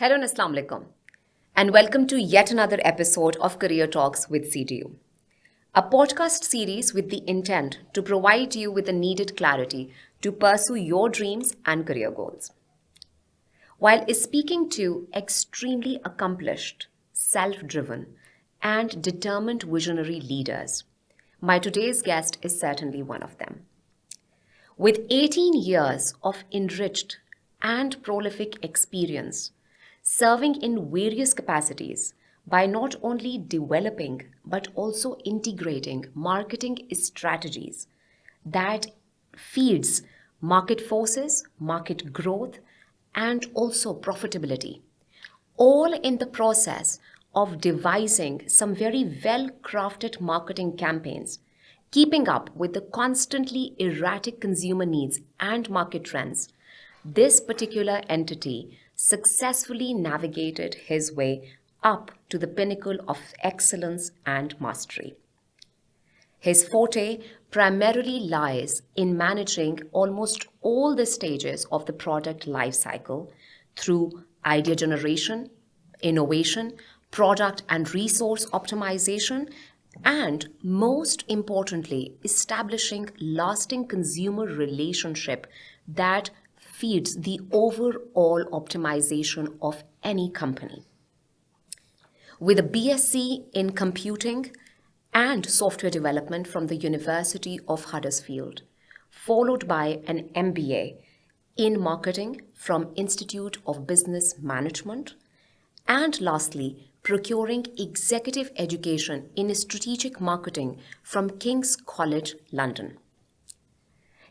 Hello and Assalamu alaikum, and welcome to yet another episode of Career Talks with CTU, a podcast series with the intent to provide you with the needed clarity to pursue your dreams and career goals. While speaking to extremely accomplished, self-driven, and determined visionary leaders, my today's guest is certainly one of them. With 18 years of enriched and prolific experience, serving in various capacities by not only developing but also integrating marketing strategies that feeds market forces, market growth, and also profitability, all in the process of devising some very well-crafted marketing campaigns, keeping up with the constantly erratic consumer needs and market trends. This particular entity successfully navigated his way up to the pinnacle of excellence and mastery. His forte primarily lies in managing almost all the stages of the product lifecycle through idea generation, innovation, product and resource optimization, and most importantly, establishing lasting consumer relationship that feeds the overall optimization of any company. With a BSc in computing and software development from the University of Huddersfield, followed by an MBA in marketing from Institute of Business Management, and lastly, procuring executive education in strategic marketing from King's College London.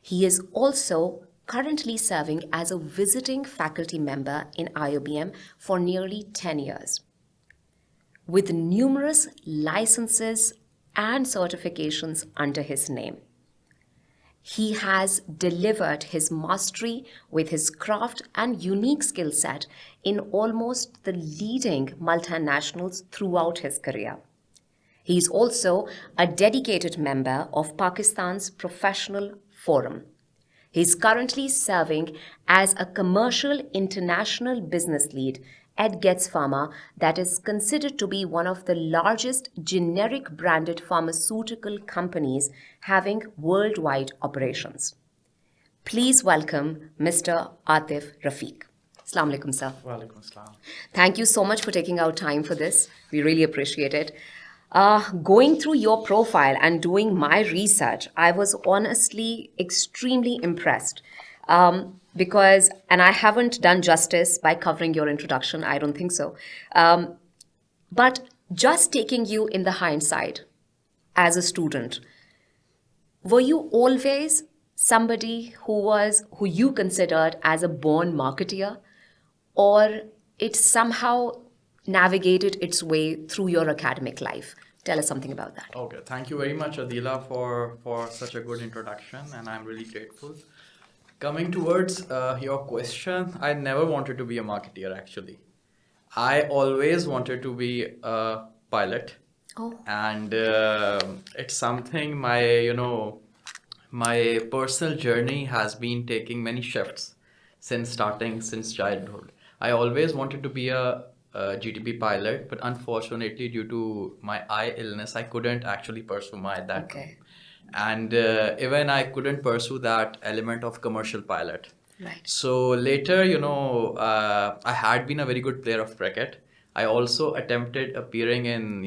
He is also currently serving as a visiting faculty member in IOBM for nearly 10 years. With numerous licenses and certifications under his name, he has delivered his mastery with his craft and unique skill set in almost the leading multinationals throughout his career. He is also a dedicated member of Pakistan's Professional Forum. He is currently serving as a commercial international business lead at Getz Pharma, that is considered to be one of the largest generic branded pharmaceutical companies having worldwide operations. Please welcome Mr. Atif Rafeeq. Assalamu alaikum, sir. Walaikum assalam. Thank you so much for taking out time for this. We really appreciate it. Going through your profile and doing my research, I was honestly extremely impressed. Because, and I haven't done justice by covering your introduction, I don't think so. But just taking you in the hindsight as a student, were you always somebody who you considered as a born marketeer, or it somehow navigated its way through your academic life? Tell us something about that. Okay, thank you very much, Adila, for such a good introduction, and I'm really grateful. Coming towards your question, I never wanted to be a marketeer actually. I always wanted to be a pilot. Oh. And it's something my personal journey has been taking many shifts since childhood. I always wanted to be a GTP pilot, but unfortunately, due to my eye illness, I couldn't actually pursue that. Okay. And even I couldn't pursue that element of commercial pilot. Right. So later, I had been a very good player of cricket. I also attempted appearing in,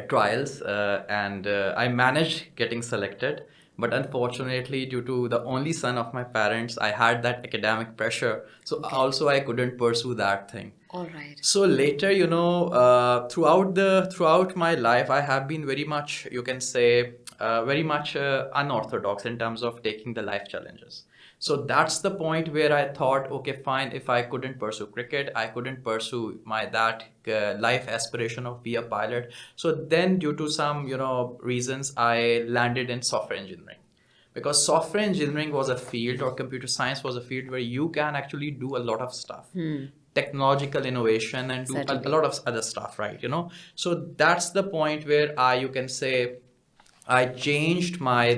trials, and I managed getting selected. But unfortunately, due to the only son of my parents, I had that academic pressure. So also I couldn't pursue that thing. All right. So later, throughout my life, I have been very much, you can say, very much unorthodox in terms of taking the life challenges. So that's the point where I thought, okay, fine, if I couldn't pursue cricket, I couldn't pursue that life aspiration of be a pilot. So then due to some, reasons, I landed in software engineering. Because software engineering was a field, or computer science was a field where you can actually do a lot of stuff. Technological innovation and do a lot of other stuff, right? So that's the point where you can say I changed my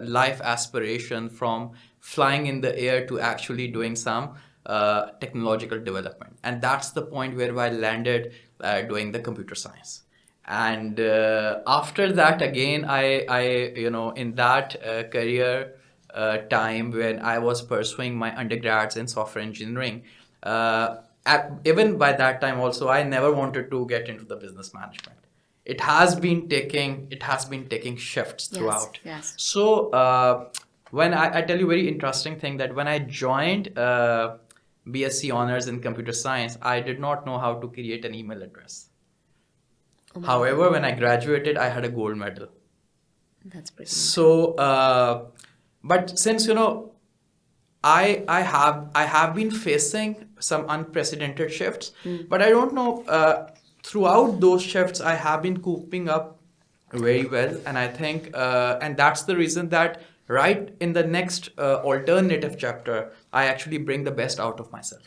life aspiration from flying in the air to actually doing some technological development. And that's the point where I landed doing the computer science. And after that, again, in that career time when I was pursuing my undergrads in software engineering, even by that time also, I never wanted to get into the business management. It has been taking shifts throughout. Yes. So when I tell you a very interesting thing, that when I joined BSc honors in computer science, I did not know how to create an email address. Oh my However, God. when I graduated, I had a gold medal. That's brilliant. So, but since I have been facing some unprecedented shifts, but I don't know. Throughout those shifts, I have been coping up very well, and I think, and that's the reason that right in the next alternative chapter, I actually bring the best out of myself.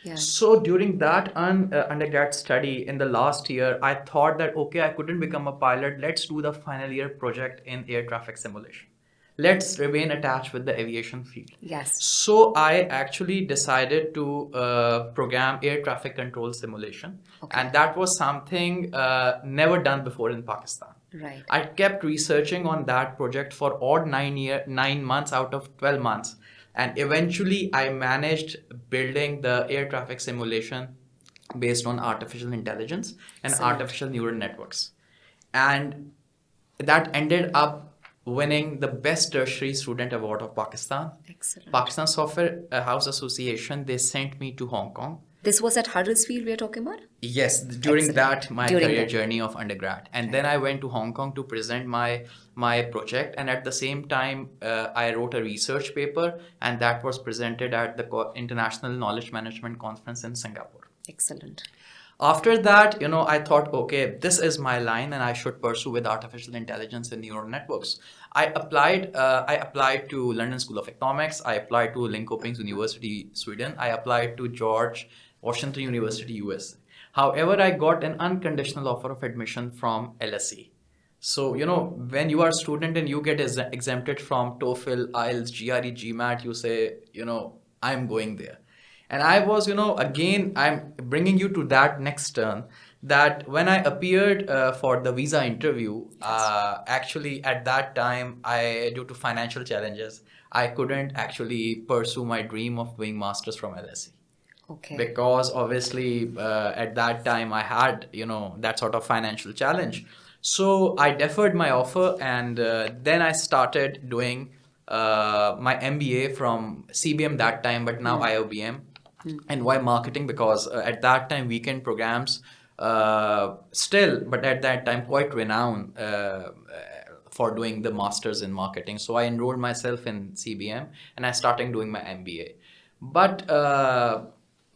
Yes. So during that undergrad study in the last year, I thought that okay, I couldn't become a pilot. Let's do the final year project in air traffic simulation. Let's remain attached with the aviation field. Yes. So I actually decided to program air traffic control simulation, Okay. and that was something never done before in Pakistan. Right. I kept researching on that project for odd 9 months out of 12 months. And eventually I managed building the air traffic simulation based on artificial intelligence and Excellent. artificial neural networks. And that ended up winning the best tertiary student award of Pakistan. Excellent. Pakistan Software House Association, they sent me to Hong Kong. This was at Huddersfield we're talking about? Yes, during Excellent. that my During career that. journey of undergrad, and then I went to Hong Kong to present my project, and at the same time I wrote a research paper, and that was presented at the International Knowledge Management Conference in Singapore. Excellent. After that, I thought, okay, this is my line, and I should pursue with artificial intelligence and neural networks. I applied to London School of Economics. I applied to Linköping University, Sweden. I applied to George Washington University, US. However, I got an unconditional offer of admission from LSE. So, when you are a student and you get exempted from TOEFL, IELTS, GRE, GMAT, you say, I'm going there. And I was, again, I'm bringing you to that next turn, that when I appeared for the visa interview, actually at that time, due to financial challenges, I couldn't actually pursue my dream of doing masters from LSE. Okay. Because obviously at that time I had that sort of financial challenge. So I deferred my offer, and then I started doing my MBA from CBM that time, but now IOBM. And why marketing? Because at that time weekend programs still, but at that time quite renowned for doing the masters in marketing. So I enrolled myself in CBM and I started doing my MBA. But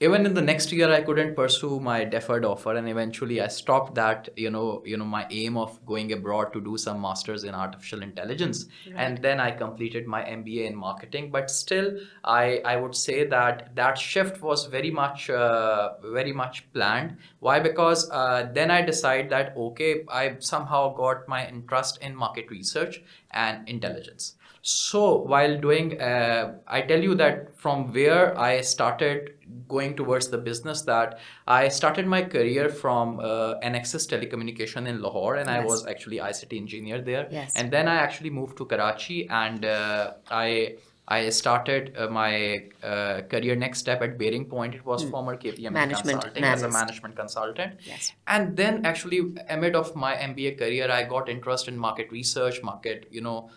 even in the next year, I couldn't pursue my deferred offer, and eventually I stopped that. My aim of going abroad to do some masters in artificial intelligence, and then I completed my MBA in marketing. But still, I would say that shift was very much planned. Why? Because then I decided that okay, I somehow got my interest in market research and intelligence. So while doing, I tell you that from where I started going towards the business, that I started my career from Annexus Telecommunication in Lahore, and I Yes. was actually ICT engineer there. Yes. And then I actually moved to Karachi, and I started my career next step at Bearing Point. It was former KPMG Management Consulting as a analyst. management consultant. Yes. And then actually amid of my MBA career, I got interest in market research,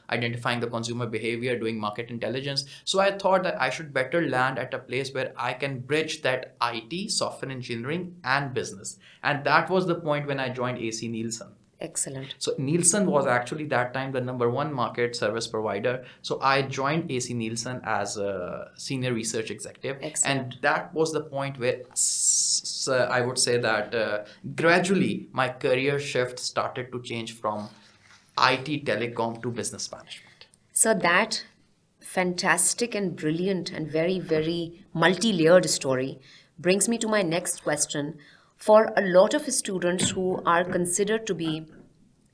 identifying the consumer behavior, doing market intelligence. So I thought that I should better land at a place where I can bridge that IT, software engineering, and business. And that was the point when I joined AC Nielsen. Excellent. So Nielsen was actually that time the number one market service provider. So I joined AC Nielsen as a senior research executive. Excellent. And that was the point where I would say that gradually my career shift started to change from IT telecom to business management. So that fantastic and brilliant and very, very multi-layered story brings me to my next question. For a lot of students who are considered to be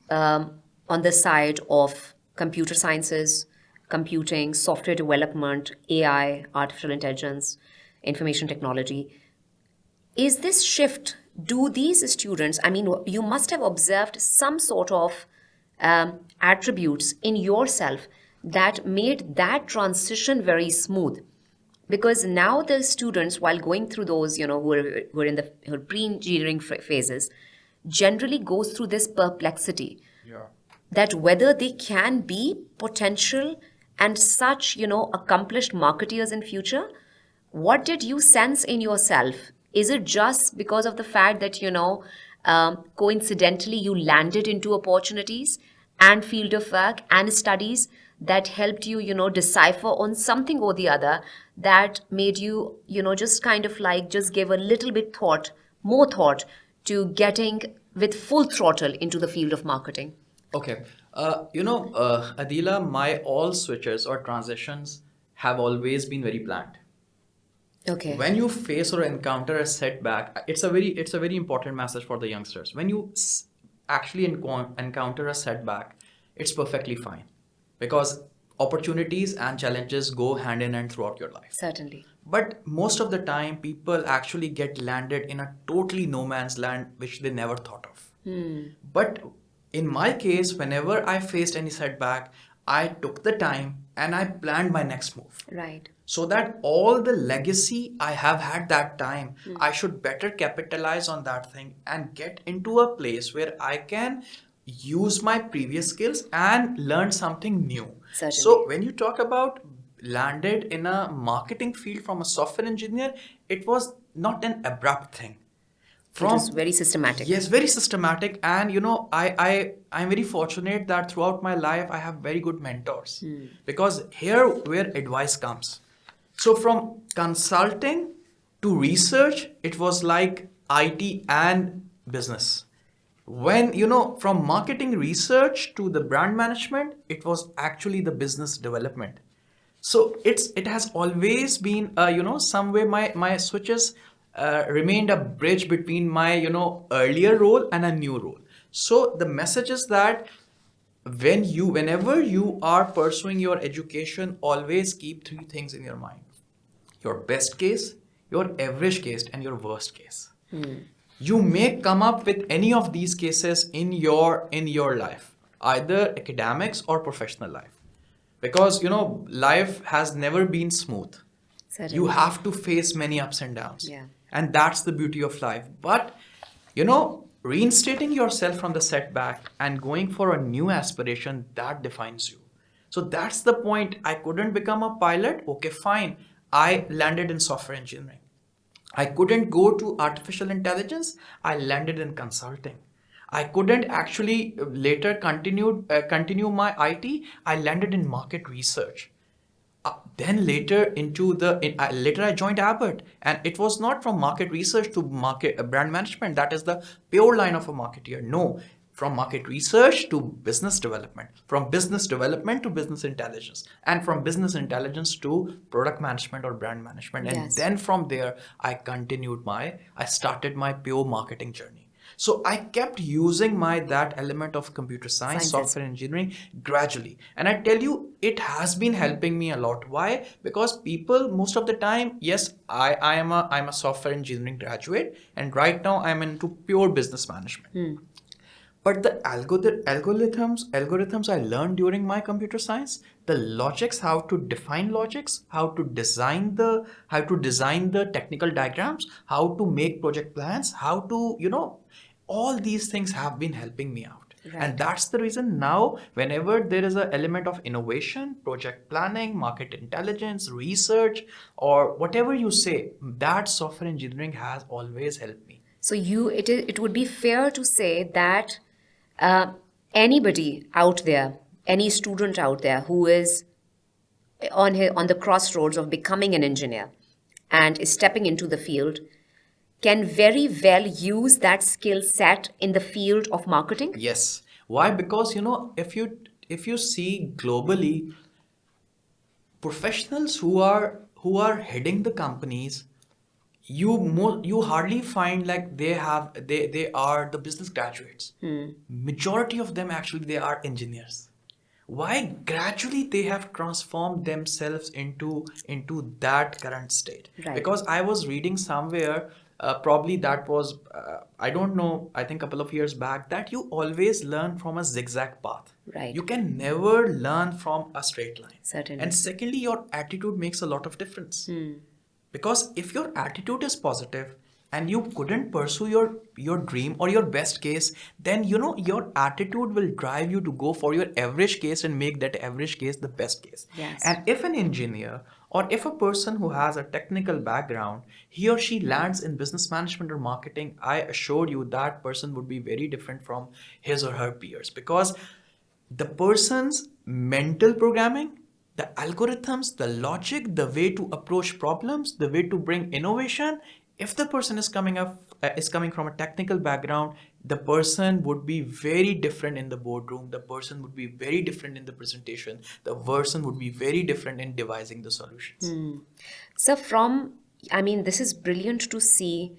on the side of computer sciences, computing, software development, AI, artificial intelligence, information technology. Is this shift, do these students, I mean, you must have observed some sort of attributes in yourself that made that transition very smooth? Because now the students, while going through those, who are in the who are pre-engineering phases, generally goes through this perplexity Yeah. that whether they can be potential and such, accomplished marketeers in future. What did you sense in yourself? Is it just because of the fact that, coincidentally you landed into opportunities and field of work and studies that helped you, decipher on something or the other that made you, just kind of like just give a little bit more thought to getting with full throttle into the field of marketing? Okay. Adila, my all switches or transitions have always been very planned. Okay. When you face or encounter a setback, it's a very important message for the youngsters. When you actually encounter a setback, it's perfectly fine, because opportunities and challenges go hand in hand throughout your life. Certainly. But most of the time, people actually get landed in a totally no man's land which they never thought of. But in my case, whenever I faced any setback, I took the time and I planned my next move, Right. so that all the legacy I have had that time, I should better capitalize on that thing and get into a place where I can use my previous skills and learn something new. Certainly. So when you talk about landed in a marketing field from a software engineer, it was not an abrupt thing. It was very systematic. Yes, very systematic. And I'm very fortunate that throughout my life I have very good mentors, because here where advice comes. So from consulting to research, it was like IT and business. When from marketing research to the brand management, it was actually the business development. So it has always been some way my switches remained a bridge between my earlier role and a new role. So the message is that whenever you are pursuing your education, always keep three things in your mind: your best case, your average case, and your worst case. You may come up with any of these cases in your life, either academics or professional life, because life has never been smooth. Certainly. You have to face many ups and downs. Yeah. And that's the beauty of life. But reinstating yourself from the setback and going for a new aspiration, that defines you. So that's the point. I couldn't become a pilot. Okay, fine. I landed in software engineering. I couldn't go to artificial intelligence. I landed in consulting. I couldn't actually later continue my IT. I landed in market research. Then later I joined Abbott, and it was not from market research to market brand management. That is the pure line of a marketeer. No, from market research to business development, from business development to business intelligence, and from business intelligence to product management or brand management. And Yes. then from there, I started my pure marketing journey. So I kept using that element of computer science, Sciences. software engineering gradually. And I tell you, it has been helping me a lot. Why? Because people most of the time, yes, I'm a software engineering graduate, and right now I'm into pure business management. But the algorithms I learned during my computer science, the logics, how to define logics, how to design the technical diagrams, how to make project plans, how to all these things have been helping me out. Right. And that's the reason now, whenever there is an element of innovation, project planning, market intelligence, research, or whatever you say, that software engineering has always helped me. So it would be fair to say that anybody out there, any student out there who is on the crossroads of becoming an engineer and is stepping into the field can very well use that skill set in the field of marketing. Yes. Why? Because if you see globally, professionals who are heading the companies, you hardly find like they are the business graduates. Majority of them actually they are engineers. why gradually they have transformed themselves into that current state. Right. Because I was reading somewhere, probably that was, I don't know, I think a couple of years back, that you always learn from a zigzag path. Right. You can never learn from a straight line. Certainly. And secondly, your attitude makes a lot of difference. Because if your attitude is positive and you couldn't pursue your dream or your best case, then your attitude will drive you to go for your average case and make that average case the best case. Yes. And if an engineer or if a person who has a technical background, he or she lands in business management or marketing, I assure you that person would be very different from his or her peers. Because the person's mental programming, the algorithms, the logic, the way to approach problems, the way to bring innovation, if the person is coming from a technical background, the person would be very different in the boardroom, the person would be very different in the presentation, the person would be very different in devising the solutions. So this is brilliant to see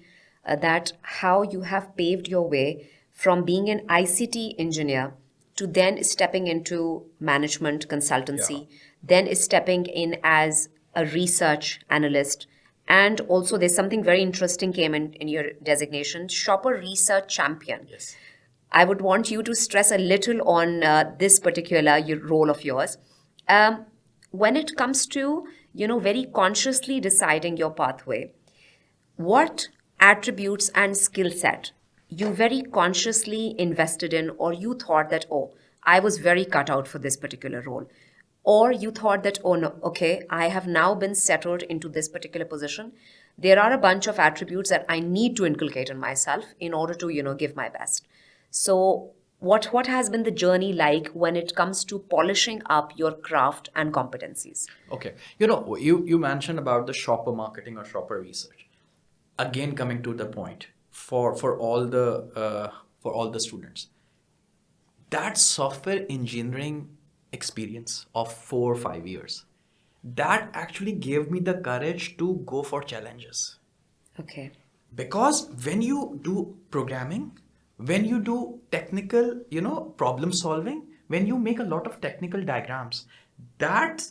that how you have paved your way from being an ICT engineer to then stepping into management consultancy, then stepping in as a research analyst. And also there's something very interesting came in your designation, shopper research champion. Yes. I would want you to stress a little on this particular role of yours. When it comes to, very consciously deciding your pathway, what attributes and skill set you very consciously invested in, or you thought that, oh, I was very cut out for this particular role? Or you thought that, oh no, okay, I have now been settled into this particular position. There are a bunch of attributes that I need to inculcate in myself in order to, give my best. So what has been the journey like when it comes to polishing up your craft and competencies? Okay. You mentioned about the shopper marketing or shopper research. Again, coming to the point for all the students, that software engineering experience of 4 or 5 years, that actually gave me the courage to go for challenges. Okay. Because when you do programming, when you do technical, problem solving, when you make a lot of technical diagrams, that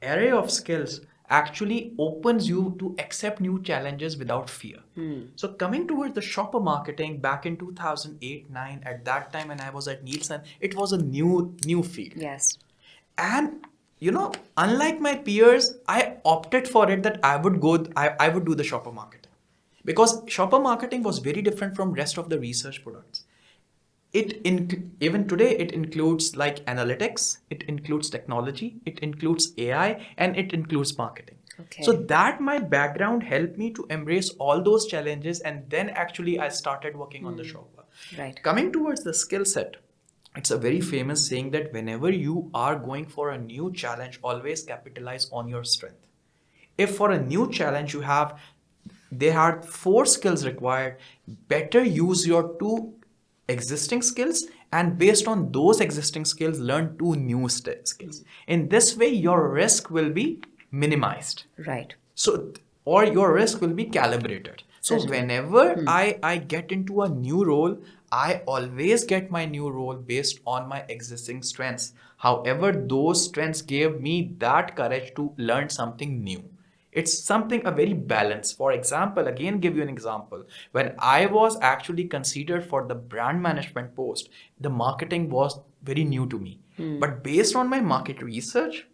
array of skills actually opens you to accept new challenges without fear. So coming towards the shopper marketing back in 2008-9, at that time when I was at Nielsen, it was a new field. Yes. And unlike my peers, I opted for it that I would do the shopper marketing. Because shopper marketing was very different from rest of the research products. Even today, it includes like analytics, it includes technology, it includes AI, and it includes marketing. Okay. So that my background helped me to embrace all those challenges, and then actually I started working on the shopper. Right. Coming towards the skill set, it's a very famous saying that whenever you are going for a new challenge, always capitalize on your strength. If for a new challenge there are 4 skills required, better use your 2 existing skills, and based on those existing skills, learn 2 new skills. In this way, your risk will be minimized. Right. So, or your risk will be calibrated. So Certainly. whenever I get into a new role, I always get my new role based on my existing strengths. However, those strengths gave me that courage to learn something new. It's something a very balanced. For example, again, give you an example. When I was actually considered for the brand management post, the marketing was very new to me. But based on my market research,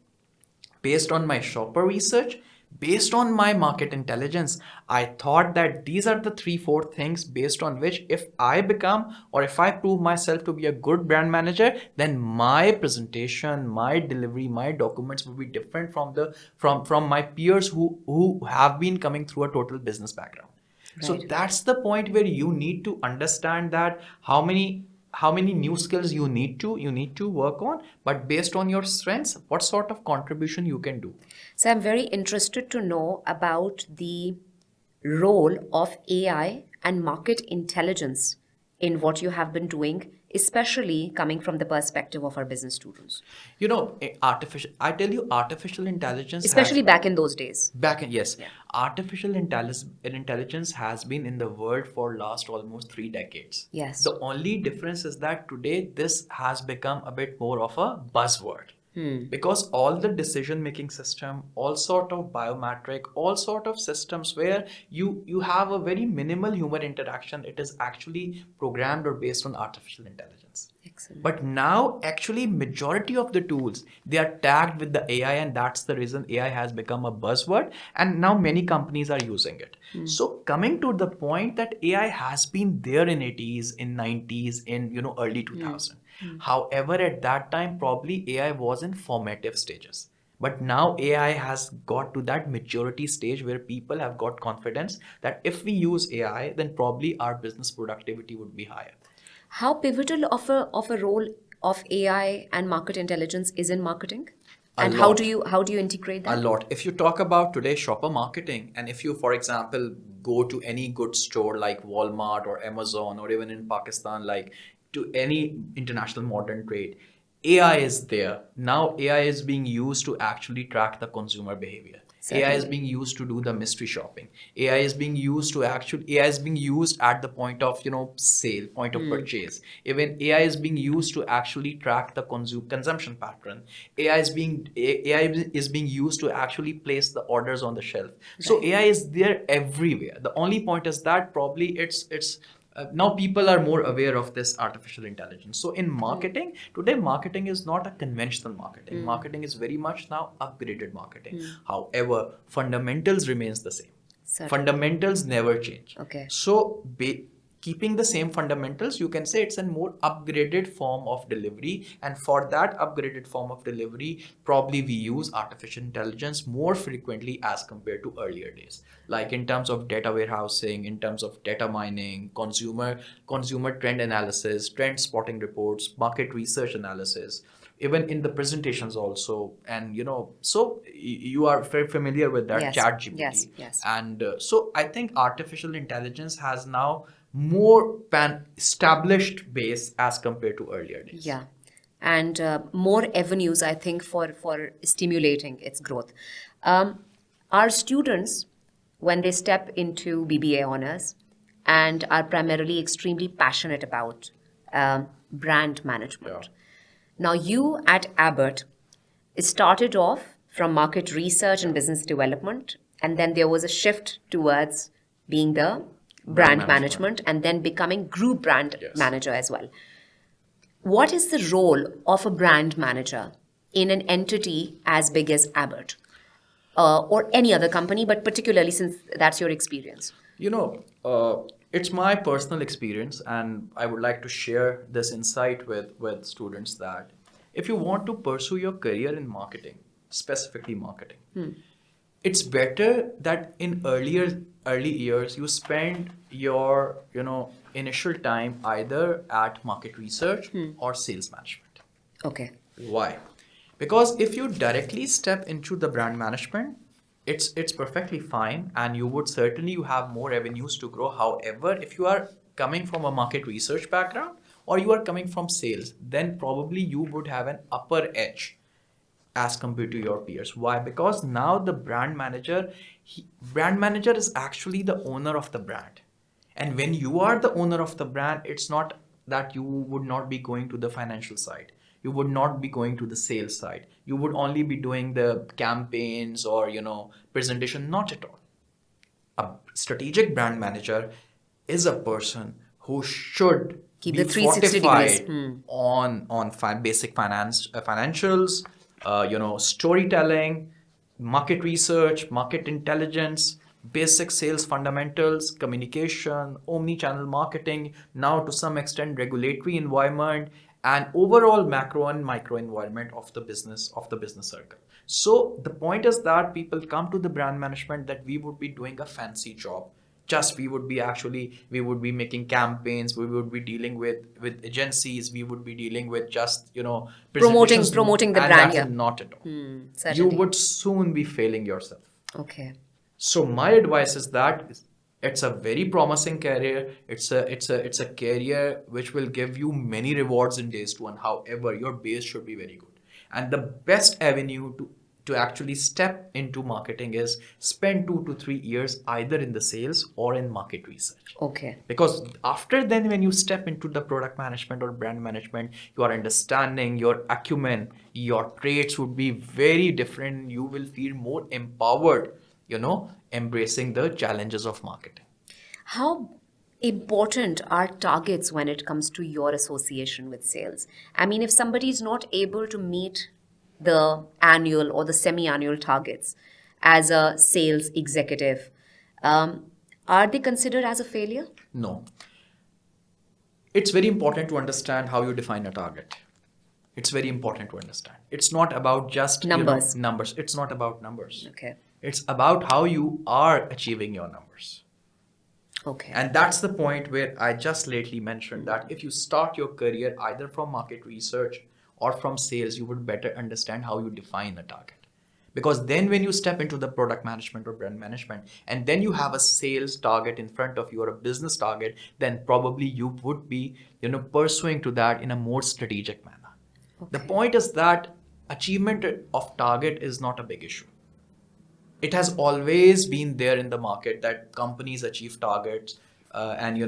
based on my shopper research, based on my market intelligence, I thought that these are the 3-4 things based on which if I become or if I prove myself to be a good brand manager, then my presentation, my delivery, my documents will be different from my peers who have been coming through a total business background. So Right. that's the point where you need to understand that how many new skills you need to work on, but based on your strengths, what sort of contribution you can do. So I'm very interested to know about the role of AI and market intelligence in what you have been doing, especially coming from the perspective of our business students, Artificial intelligence especially back in those days. yes. Yeah. Artificial intelligence has been in the world for last almost 3 decades. Yes. The only difference is that today this has become a bit more of a buzzword. Because all the decision making system, all sort of biometric, all sort of systems where you have a very minimal human interaction, it is actually programmed or based on artificial intelligence. Excellent. But now actually majority of the tools, they are tagged with the AI, and that's the reason AI has become a buzzword, and now many companies are using it. So coming to the point that AI has been there in 80s, in 90s, in early 2000. However, at that time probably AI was in formative stages. But now AI has got to that maturity stage where people have got confidence that if we use AI, then probably our business productivity would be higher. How pivotal of a role of AI and market intelligence is in marketing? A And lot. how do you integrate A that? lot. If you talk about today shopper marketing, and if you, for example, go to any goods store like Walmart or Amazon, or even in Pakistan, like to any international modern trade, AI is there. Now AI is being used to actually track the consumer behavior. AI is Certainly. being used to do the mystery shopping. AI is being used at the point of sale, point of purchase. Even AI is being used to actually track the consumption pattern. AI is being used to actually place the orders on the shelf. So Right. AI is there everywhere. The only point is that probably it's now people are more aware of this artificial intelligence. So in marketing today, marketing is not a conventional marketing. Marketing is very much now upgraded marketing. However, fundamentals remains the same. Certainly. Fundamentals never change. Okay. So keeping the same fundamentals, you can say it's a more upgraded form of delivery, and for that upgraded form of delivery probably we use artificial intelligence more frequently as compared to earlier days, like in terms of data warehousing, in terms of data mining, consumer trend analysis, trend spotting reports, market research analysis, even in the presentations also. And so you are very familiar with that Yes. chat gpt. Yes. And so I think artificial intelligence has now more pan established base as compared to earlier days. Yeah. And more avenues, I think, for stimulating its growth. Our students, when they step into BBA honors and are primarily extremely passionate about brand management. Yeah. Now, you at Abbott started off from market research and business development, and then there was a shift towards being the brand management. management and then becoming group brand Yes. manager as well. What is the role of a brand manager in an entity as big as Abbott or any other company, but particularly since that's your experience? It's my personal experience, and I would like to share this insight with students that if you want to pursue your career in marketing, specifically marketing, it's better that in early years you spend your initial time either at market research or sales management. Okay. Why? Because if you directly step into the brand management, it's perfectly fine, and you have more avenues to grow. However, if you are coming from a market research background or you are coming from sales, then probably you would have an upper edge as compared to your peers. Why? Because now the brand manager is actually the owner of the brand. And when you are the owner of the brand, it's not that you would not be going to the financial side. You would not be going to the sales side. You would only be doing the campaigns or, presentation. Not at all. A strategic brand manager is a person who should Keep be the 360 degrees. fortified on basic financials, storytelling, market research, market intelligence, basic sales fundamentals, communication, omni-channel marketing, now to some extent regulatory environment, and overall macro and micro environment of the business circle. So the point is that people come to the brand management that we would be doing a fancy job. Just we would be making campaigns, we would be dealing with agencies, we would be dealing with just presentations, Promoting the and brand, that's yeah. not at all. You Certainly. would soon be failing yourself. Okay. So my advice is that it's a very promising career. It's a career which will give you many rewards in days to one. However, your base should be very good. And the best avenue to actually step into marketing is spend 2 to 3 years either in the sales or in market research. Okay. Because after then, when you step into the product management or brand management, your understanding, your acumen, your traits would be very different. You will feel more empowered, embracing the challenges of marketing. How important are targets when it comes to your association with sales? I mean, if somebody is not able to meet the annual or the semi annual targets as a sales executive, um, are they considered as a failure? No. It's very important to understand how you define a target. It's very important to understand. It's not about just Numbers. numbers. It's not about numbers. Okay. It's about how you are achieving your numbers. Okay. And that's the point where I just lately mentioned that if you start your career either from market research or from sales, you would better understand how you define a target. Because then when you step into the product management or brand management, and then you have a sales target in front of you or a business target, then probably you would be, pursuing to that in a more strategic manner. The point is that achievement of target is not a big issue. It has always been there in the market that companies achieve targets and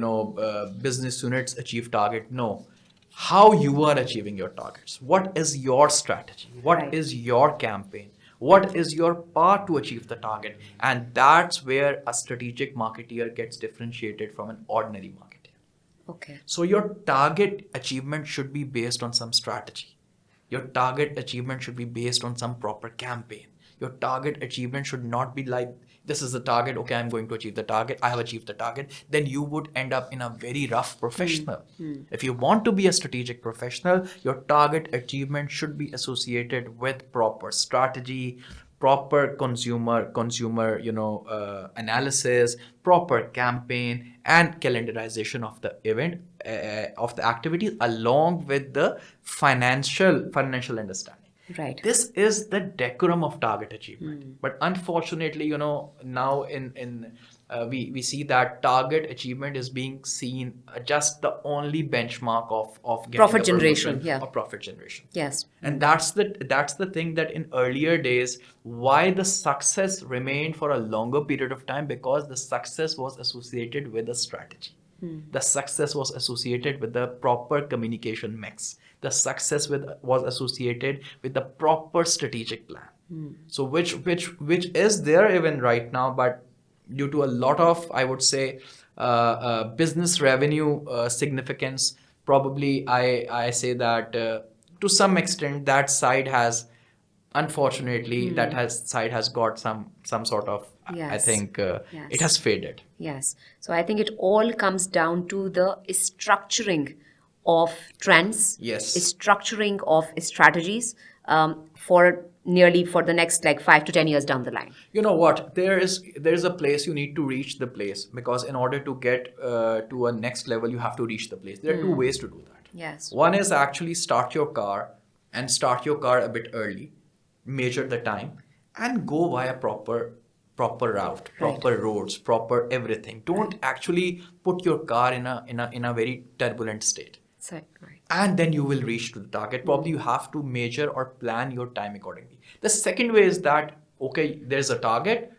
business units achieve target. No, how you are achieving your targets, what is your strategy, what is your campaign, what is your path to achieve the target, and that's where a strategic marketeer gets differentiated from an ordinary marketeer. Okay. So your target achievement should be based on some strategy. Your target achievement should be based on some proper campaign. Your target achievement should not be like, this is the target, okay, I'm going to achieve the target, I have achieved the target. Then you would end up in a very rough professional. If you want to be a strategic professional, your target achievement should be associated with proper strategy, proper consumer analysis, proper campaign, and calendarization of the event, of the activities, along with the financial understanding. Right. This is the decorum of target achievement. But unfortunately, now we see that target achievement is being seen just the only benchmark of getting Profit a generation, promotion yeah. or profit generation. Yes. And that's the thing, that in earlier days, why the success remained for a longer period of time, because the success was associated with a strategy. The success was associated with the proper communication mix. The success was associated with the proper strategic plan. So which is there even right now, but due to a lot of, I would say, business revenue significance, probably I say that to some extent that side has, unfortunately, side has got some sort of, I Yes. think Yes. it has faded. Yes. So I think it all comes down to the structuring of trends, Yes. structuring of strategies for the next like 5 to 10 years down the line. You know what, there is a place you need to reach the place, because in order to get to a next level, you have to reach the place. There are two ways to do that. Yes. One is actually start your car a bit early, measure the time, and go via proper route, proper roads, proper everything. Don't actually put your car in a very turbulent state. So, right. And then you will reach to the target. Probably you have to measure or plan your time accordingly. The second way is that, okay, there's a target,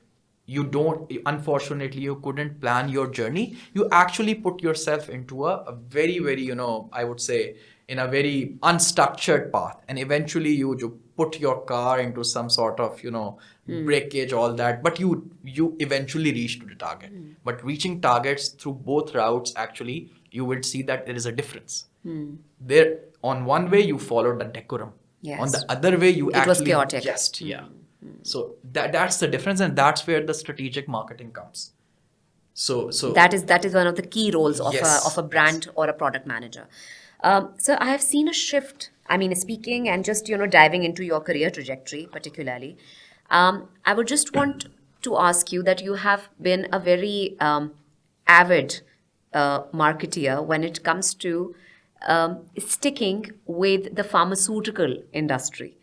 unfortunately you couldn't plan your journey. You actually put yourself into a very, very, I would say, in a very unstructured path, and eventually you put your car into some sort of breakage, all that, but you eventually reach to the target. But reaching targets through both routes, actually you will see that there is a difference. There, on one way you followed the decorum. Yes. On the other way you It was actually chaotic. just yeah. So that's the difference, and that's where the strategic marketing comes. So That is one of the key roles of Yes, a brand or a product manager. So I have seen a shift. I mean, speaking and just diving into your career trajectory, particularly, I would just want to ask you that you have been a very avid marketeer when it comes to sticking with the pharmaceutical industry.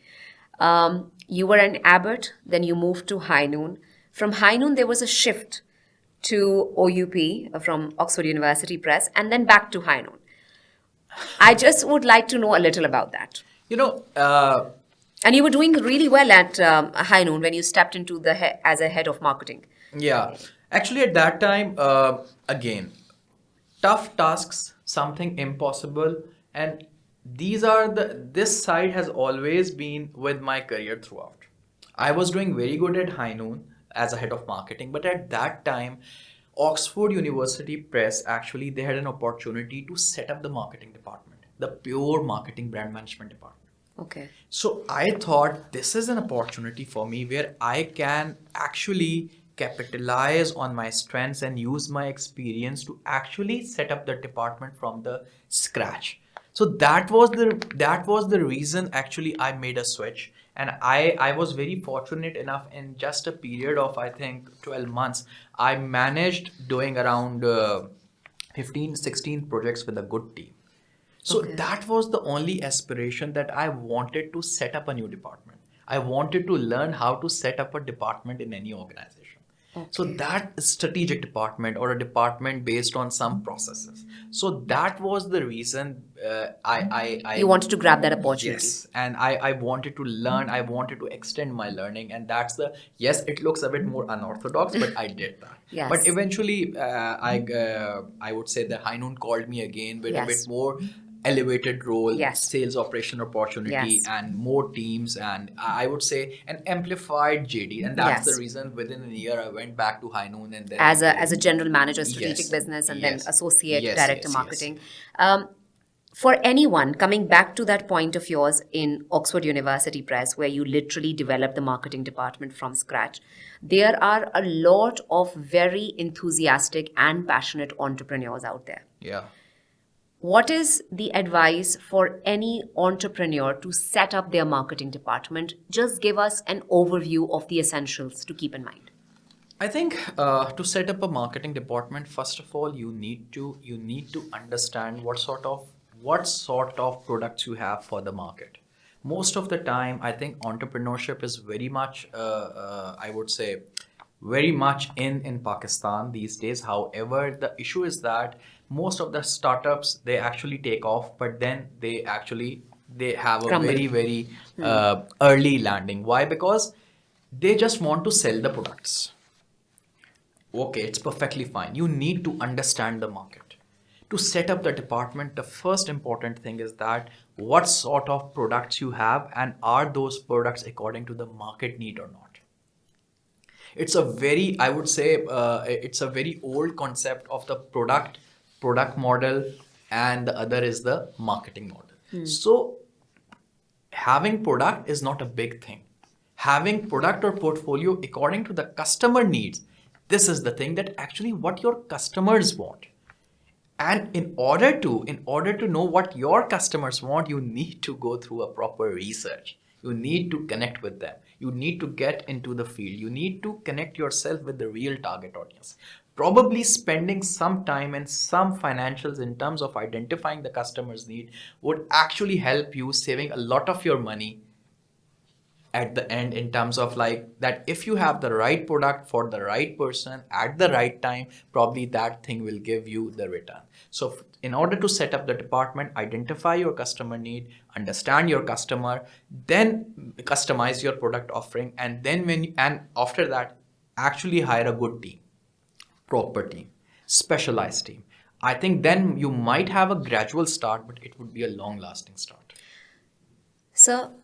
You were an Abbott, then you moved to High Noon. From High Noon, there was a shift to OUP from Oxford University Press, and then back to High Noon. I just would like to know a little about that. And you were doing really well at High Noon when you stepped into as a head of marketing. Yeah, actually, at that time, again, tough tasks, something impossible, and this side has always been with my career throughout. I was doing very good at High Noon as a head of marketing, but at that time, Oxford University Press actually they had an opportunity to set up the marketing department, the pure marketing brand management department. Okay. So I thought this is an opportunity for me where I can actually capitalize on my strengths and use my experience to actually set up the department from the scratch. So that was the reason actually I made a switch, and I was very fortunate enough in just a period of I think 12 months I managed doing around 15 16 projects with a good team. So Okay. that was the only aspiration that I wanted to set up a new department. I wanted to learn how to set up a department in any organization. So Okay. that strategic department or a department based on some processes. So that was the reason I You wanted to grab that opportunity. yes, and I wanted to learn. I wanted to extend my learning, and that's the yes. It looks a bit more unorthodox, but I did that. But Yes. eventually, I would say that High Noon called me again with a bit Yes. more elevated role, Yes. sales operation opportunity, Yes. and more teams, and I would say an amplified JD. And that's the Yes. reason within a year I went back to High Noon, and then I As a did general manager, strategic yes, business, and then yes, associate yes, director yes, yes. marketing. Um, for anyone coming back to that point of yours in Oxford University Press, where you literally developed the marketing department from scratch, there are a lot of very enthusiastic and passionate entrepreneurs out there. Yeah. What is the advice for any entrepreneur to set up their marketing department? Just give us an overview of the essentials to keep in mind. I think to set up a marketing department, first of all, you need to understand what sort of products you have for the market. Most of the time, I think entrepreneurship is very much, I would say, very much in Pakistan these days. However, the issue is that most of the startups they actually take off, but then they have a Crumble. very early landing. Why? Because they just want to sell the products. Okay, it's perfectly fine. You need to understand the market. To set up the department, the first important thing is that what sort of products you have and are those products according to the market need or not. It's a very, I would say, it's a very old concept of the product model, and the other is the marketing model. So having product is not a big thing. Having product or portfolio according to the customer needs, this is the thing that actually what your customers want. And in order to know what your customers want, you need to go through a proper research. You need to connect with them. You need to get into the field. You need to connect yourself with the real target audience. Probably spending some time and some financials in terms of identifying the customer's need would actually help you saving a lot of your money at the end, in terms of like that if you have the right product for the right person at the right time, probably that thing will give you the return. So in order to set up the department, identify your customer need, understand your customer, then customize your product offering, and then and after that actually hire a good team, proper team, specialized team. I think then you might have a gradual start, but it would be a long lasting start. So,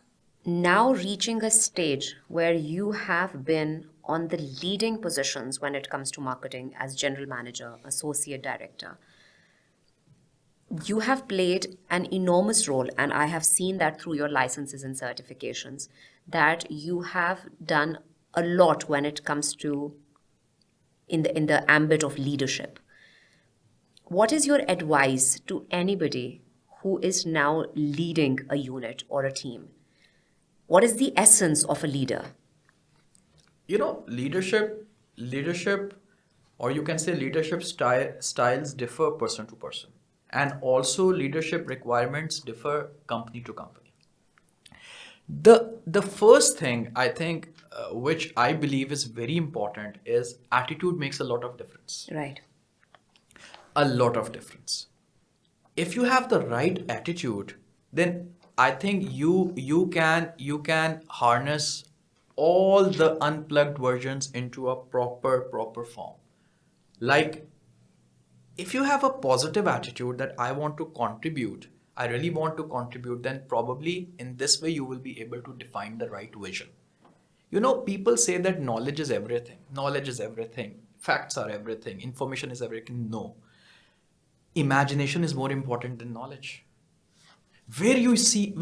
now reaching a stage where you have been on the leading positions when it comes to marketing as general manager, associate director, you have played an enormous role, and I have seen that through your licenses and certifications, that you have done a lot when it comes to in the ambit of leadership. What is your advice to anybody who is now leading a unit or a team? What is the essence of a leader? Leadership, or you can say styles differ person to person, and also leadership requirements differ company to company. The first thing I think, which I believe is very important, is attitude makes a lot of difference. Right. A lot of difference. If you have the right attitude, then I think you can harness all the unplugged versions into a proper form. Like, if you have a positive attitude that I want to contribute, I really want to contribute, then probably in this way you will be able to define the right vision. People say that knowledge is everything. Knowledge is everything. Facts are everything. Information is everything. No. Imagination is more important than knowledge. Where you see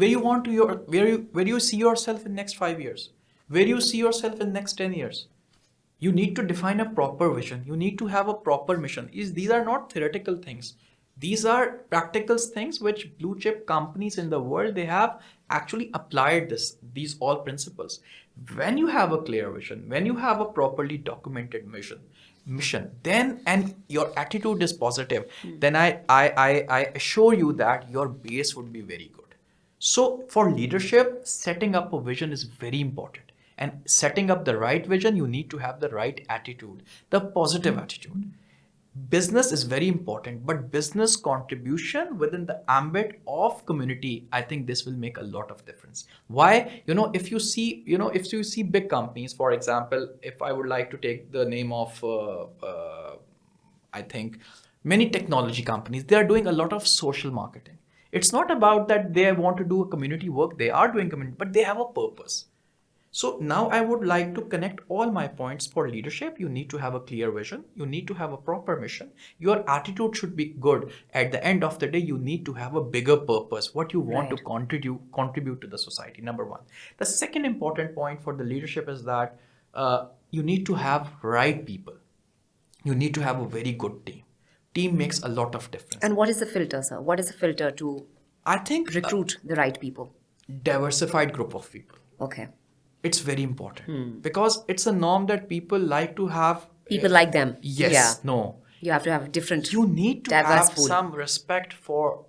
yourself in next 5 years, where you see yourself in next 10 years, you need to define a proper vision. You need to have a proper mission. These are not theoretical things. These are practical things which blue chip companies in the world, they have actually applied these all principles. When you have a clear vision, when you have a properly documented mission, then, and your attitude is positive, then I assure you that your base would be very good. So for leadership, setting up a vision is very important. And setting up the right vision, you need to have the right attitude, the positive attitude. Business is very important, but business contribution within the ambit of community, I think this will make a lot of difference. Why? If you see big companies, for example, if I would like to take the name of I think many technology companies, they are doing a lot of social marketing. It's not about that they want to do a community work, they are doing community, but they have a purpose. So now I would like to connect all my points. For leadership, you need to have a clear vision. You need to have a proper mission. Your attitude should be good. At the end of the day, you need to have a bigger purpose, what you want to contribute to the society, number one. The second important point for the leadership is that you need to have right people. You need to have a very good team. Team makes a lot of difference. And what is the filter, sir? What is the filter to I think recruit the right people? Diversified group of people. Okay. It's very important because it's a norm that people like to have People like them. Yes, Yeah. no. You have to have different, You need to diverse have pool. some respect for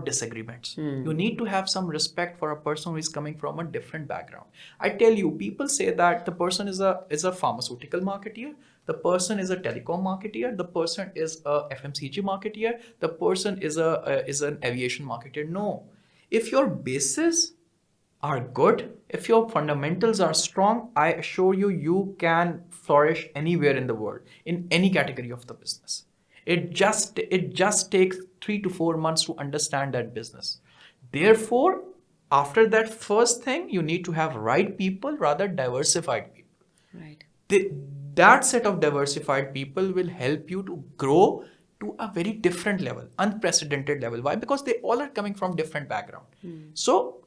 disagreements. You need to have some respect for a person who is coming from a different background. I tell you, people say that the person is a pharmaceutical marketeer, the person is a telecom marketeer, the person is a FMCG marketeer, the person is an aviation marketeer. No, if your basis are good, if your fundamentals are strong, I assure you, you can flourish anywhere in the world, in any category of the business. It just takes 3 to 4 months to understand that business. Therefore, after that first thing, you need to have right people, rather diversified people. Right. Th- that set of diversified people will help you to grow to a very different level, unprecedented level. Why? Because they all are coming from different background. So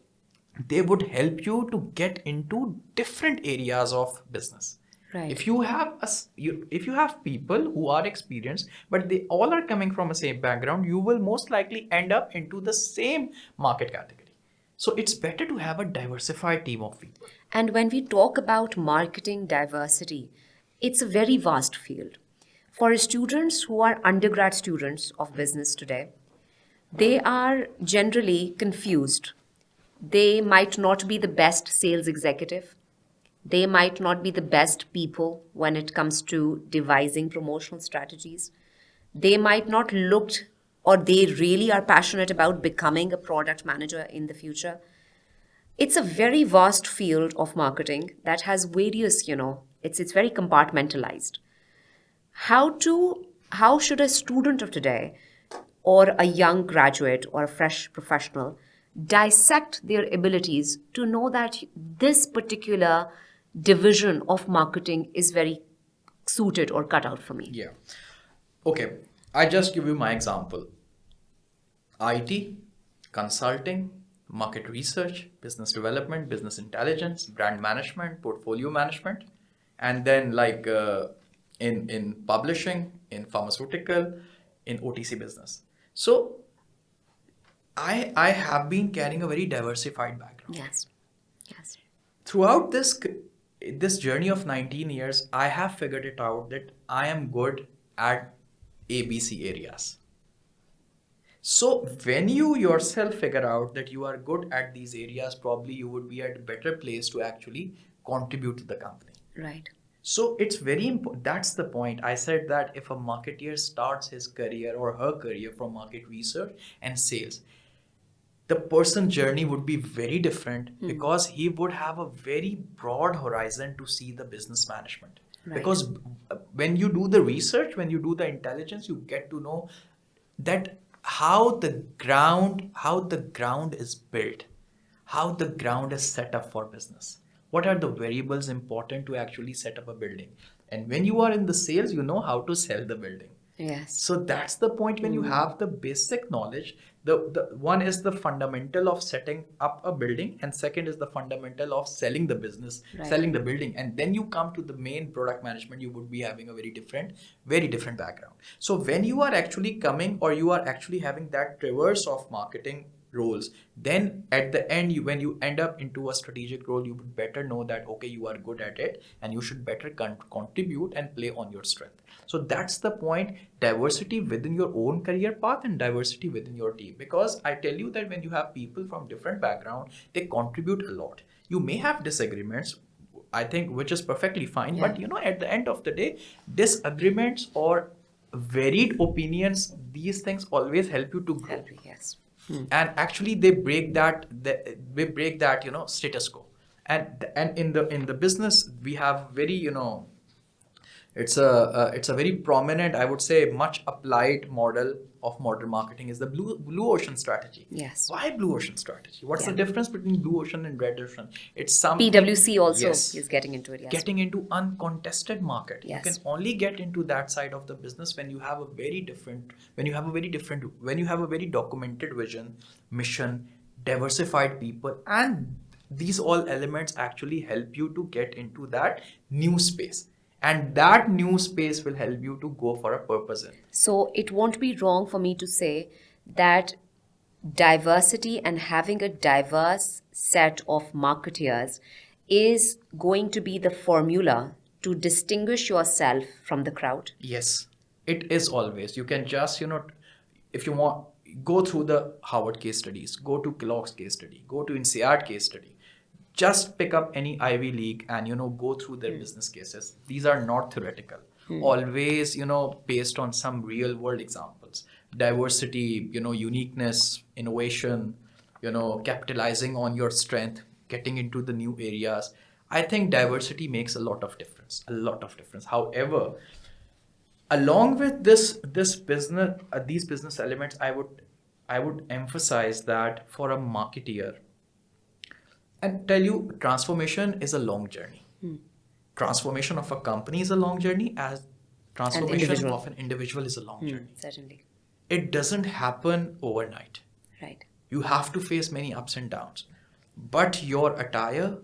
they would help you to get into different areas of business. Right. If you have if you have people who are experienced, but they all are coming from a same background, you will most likely end up into the same market category. So it's better to have a diversified team of people. And when we talk about marketing diversity, it's a very vast field. For students who are undergrad students of business today, they are generally confused. They might not be the best sales executive. They might not be the best people when it comes to devising promotional strategies. They might not look, or they really are passionate about becoming a product manager in the future. It's a very vast field of marketing that has various, it's very compartmentalized. How should a student of today or a young graduate or a fresh professional dissect their abilities to know that this particular division of marketing is very suited or cut out for me? Yeah. Okay. I just give you my example. IT, consulting, market research, business development, business intelligence, brand management, portfolio management, and then in publishing, in pharmaceutical, in OTC business. So I have been carrying a very diversified background. Yes. Yes. Throughout this journey of 19 years, I have figured it out that I am good at ABC areas. So when you yourself figure out that you are good at these areas, probably you would be at a better place to actually contribute to the company. Right. So it's very important. That's the point. I said that if a marketeer starts his career or her career from market research and sales, the person journey would be very different because he would have a very broad horizon to see the business management. Right. Because when you do the research, when you do the intelligence, you get to know that how the ground is built, how the ground is set up for business. What are the variables important to actually set up a building? And when you are in the sales, you know how to sell the building. Yes. So that's the point. When you have the basic knowledge, the one is the fundamental of setting up a building, and second is the fundamental of selling the business, Right. selling the building, and then you come to the main product management. You would be having a very different background. So when you are actually coming, or you are actually having that traverse of marketing roles, then at the end, when you end up into a strategic role, you would better know that okay, you are good at it, and you should better contribute and play on your strength. So that's the point: diversity within your own career path and diversity within your team. Because I tell you that when you have people from different background, they contribute a lot. You may have disagreements, I think, which is perfectly fine. Yeah. But at the end of the day, disagreements or varied opinions, these things always help you to grow. Help you, yes. And actually they break that status quo. And in the business, we have very it's a very prominent, I would say, much applied model of modern marketing is the blue ocean strategy. Yes. Why blue ocean strategy? What's Yeah. the difference between blue ocean and red ocean? It's something. PwC also Yes. is getting into it. Yes. Getting into uncontested market. Yes. You can only get into that side of the business when you have a very documented vision, mission, diversified people, and these all elements actually help you to get into that new space. And that new space will help you to go for a purpose in. So it won't be wrong for me to say that diversity and having a diverse set of marketeers is going to be the formula to distinguish yourself from the crowd. Yes, it is always. You can just, if you want, go through the Harvard case studies, go to Kellogg's case study, go to INSEAD case study. Just pick up any Ivy League and, go through their business cases. These are not theoretical. Always, based on some real world examples. Diversity, uniqueness, innovation, capitalizing on your strength, getting into the new areas. I think diversity makes a lot of difference. However, along with this business, these business elements, I would emphasize that for a marketeer, and tell you, transformation is a long journey. Transformation of a company is a long journey, as transformation individual. of an individual is a long journey. Certainly. It doesn't happen overnight. Right. You have to face many ups and downs. But your attire,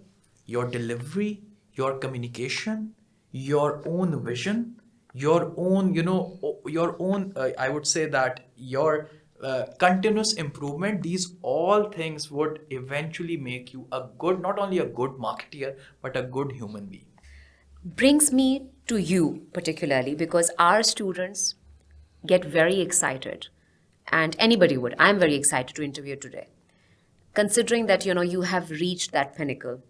your delivery, your communication, your own vision, your own, I would say that your continuous improvement, these all things would eventually make you not only a good marketeer, but a good human being. Brings me to you particularly because our students get very excited, and anybody would. I'm very excited to interview today, considering that you have reached that pinnacle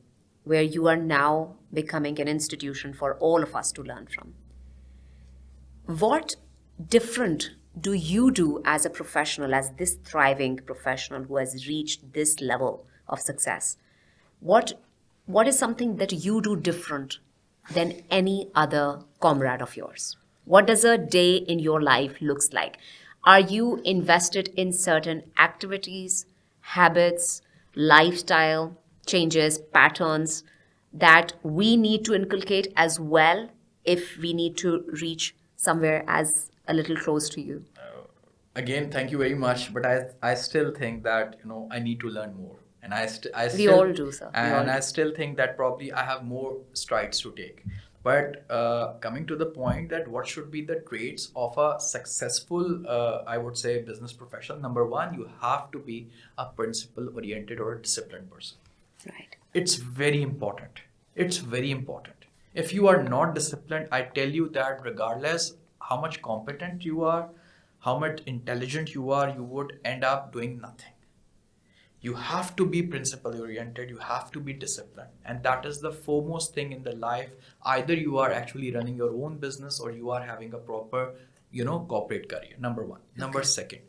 where you are now becoming an institution for all of us to learn from. What different do you do as a professional, as this thriving professional who has reached this level of success? What is something that you do different than any other comrade of yours? What does a day in your life looks like? Are you invested in certain activities, habits, lifestyle changes, patterns that we need to inculcate as well if we need to reach somewhere as a little close to you? Again, thank you very much, but I still think that I need to learn more, and I We still all do, sir. We all and I do. still think that probably I have more strides to take. But coming to the point that what should be the traits of a successful, I would say, business professional. Number one, you have to be a principle-oriented or a disciplined person. Right. It's very important. It's very important. If you are not disciplined, I tell you that regardless how much competent you are, how much intelligent you are, you would end up doing nothing. You have to be principle oriented, you have to be disciplined, and that is the foremost thing in the life. Either you are actually running your own business or you are having a proper corporate career. Number one. Number second,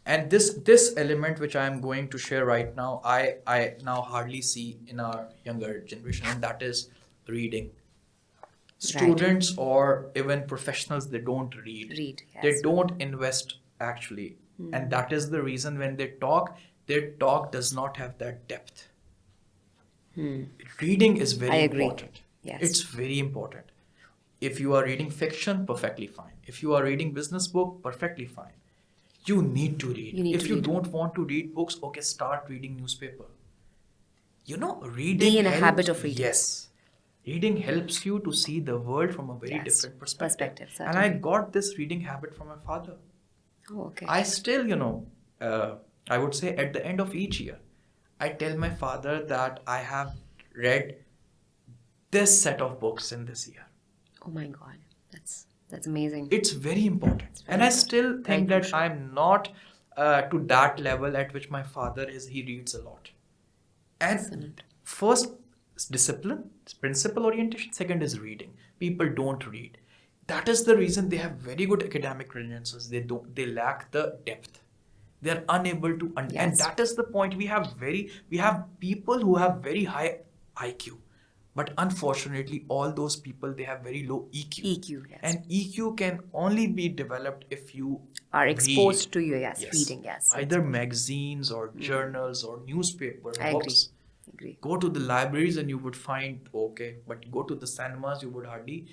And this element which I am going to share right now, I now hardly see in our younger generation, and that is reading. Right. Students or even professionals, they don't read. Read, They yes. don't invest actually. And that is the reason when they talk, their talk does not have that depth. Reading is I very agree. important. Yes. It's very important. If you are reading fiction, perfectly fine. If you are reading business book, perfectly fine. You need to read. You need If to you read. don't want to read books, okay, start reading newspaper. You know, Be reading in a helps. habit of reading. Yes. Reading helps you to see the world from a very Yes. different perspective. Perspective, And I certainly. got this reading habit from my father. Oh, okay. I still, I would say at the end of each year, I tell my father that I have read this set of books in this year. Oh my God. That's amazing. It's very important. It's And very I important. still Very think that crucial. I'm not to that level at which my father is. He reads a lot. And Excellent. first is discipline, principle orientation. Second is reading. People don't read. That is the reason they have very good academic credentials. They lack the depth. They are unable to and Yes. that is the point. We have people who have very high IQ. But unfortunately, all those people, they have very low EQ. EQ, yes. And EQ can only be developed if you Are exposed read. to you, yes. Reading, yes. Either magazines or journals or newspaper I agree. books. Agree. Go to the libraries and you would find okay, but go to the cinemas, you would hardly,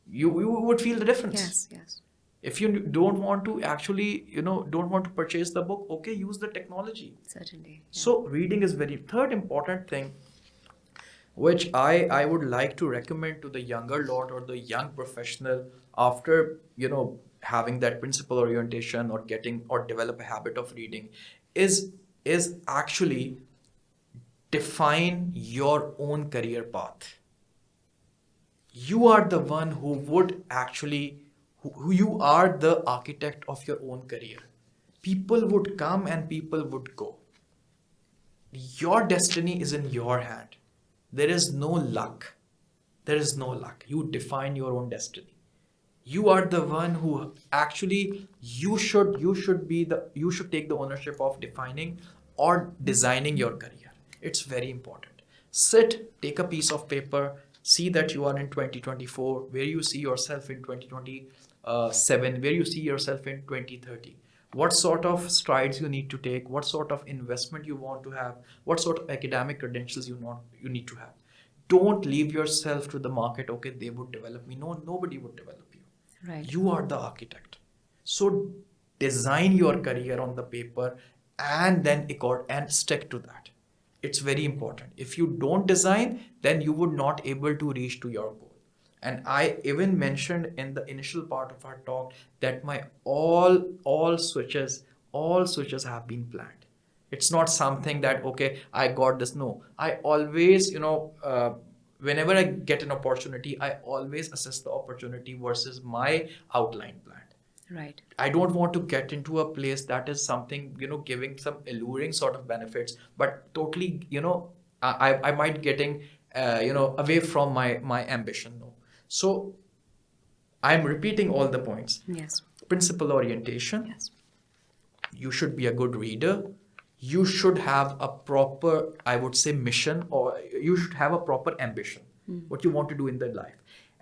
you would feel the difference. Yes, yes. If you don't want to actually, don't want to purchase the book, okay, use the technology. Certainly. Yeah. So reading is very third important thing which I would like to recommend to the younger lot or the young professional after having that principle orientation or getting or develop a habit of reading is actually define your own career path. You are the one who would actually who you are the architect of your own career. People would come and people would go. Your destiny is in your hand. There is no luck. There is no luck. You define your own destiny. You are the one who actually you should take the ownership of defining or designing your career. It's very important. Sit, take a piece of paper, see that you are in 2024, where you see yourself in 2027, where you see yourself in 2030. What sort of strides you need to take, what sort of investment you want to have, what sort of academic credentials you need to have. Don't leave yourself to the market, okay, they would develop me. No, nobody would develop you. Right. You are the architect. So design your career on the paper and then and stick to that. It's very important. If you don't design, then you would not able to reach to your goal. And I even mentioned in the initial part of our talk that my all switches have been planned. It's not something that okay, I got this. No, I always whenever I get an opportunity, I always assess the opportunity versus my outline plan. Right. I don't want to get into a place that is something, giving some alluring sort of benefits, but totally, I might getting, away from my ambition. No. So I'm repeating all the points. Yes. Principle orientation. Yes. You should be a good reader. You should have a proper, I would say, mission, or you should have a proper ambition, what you want to do in the life.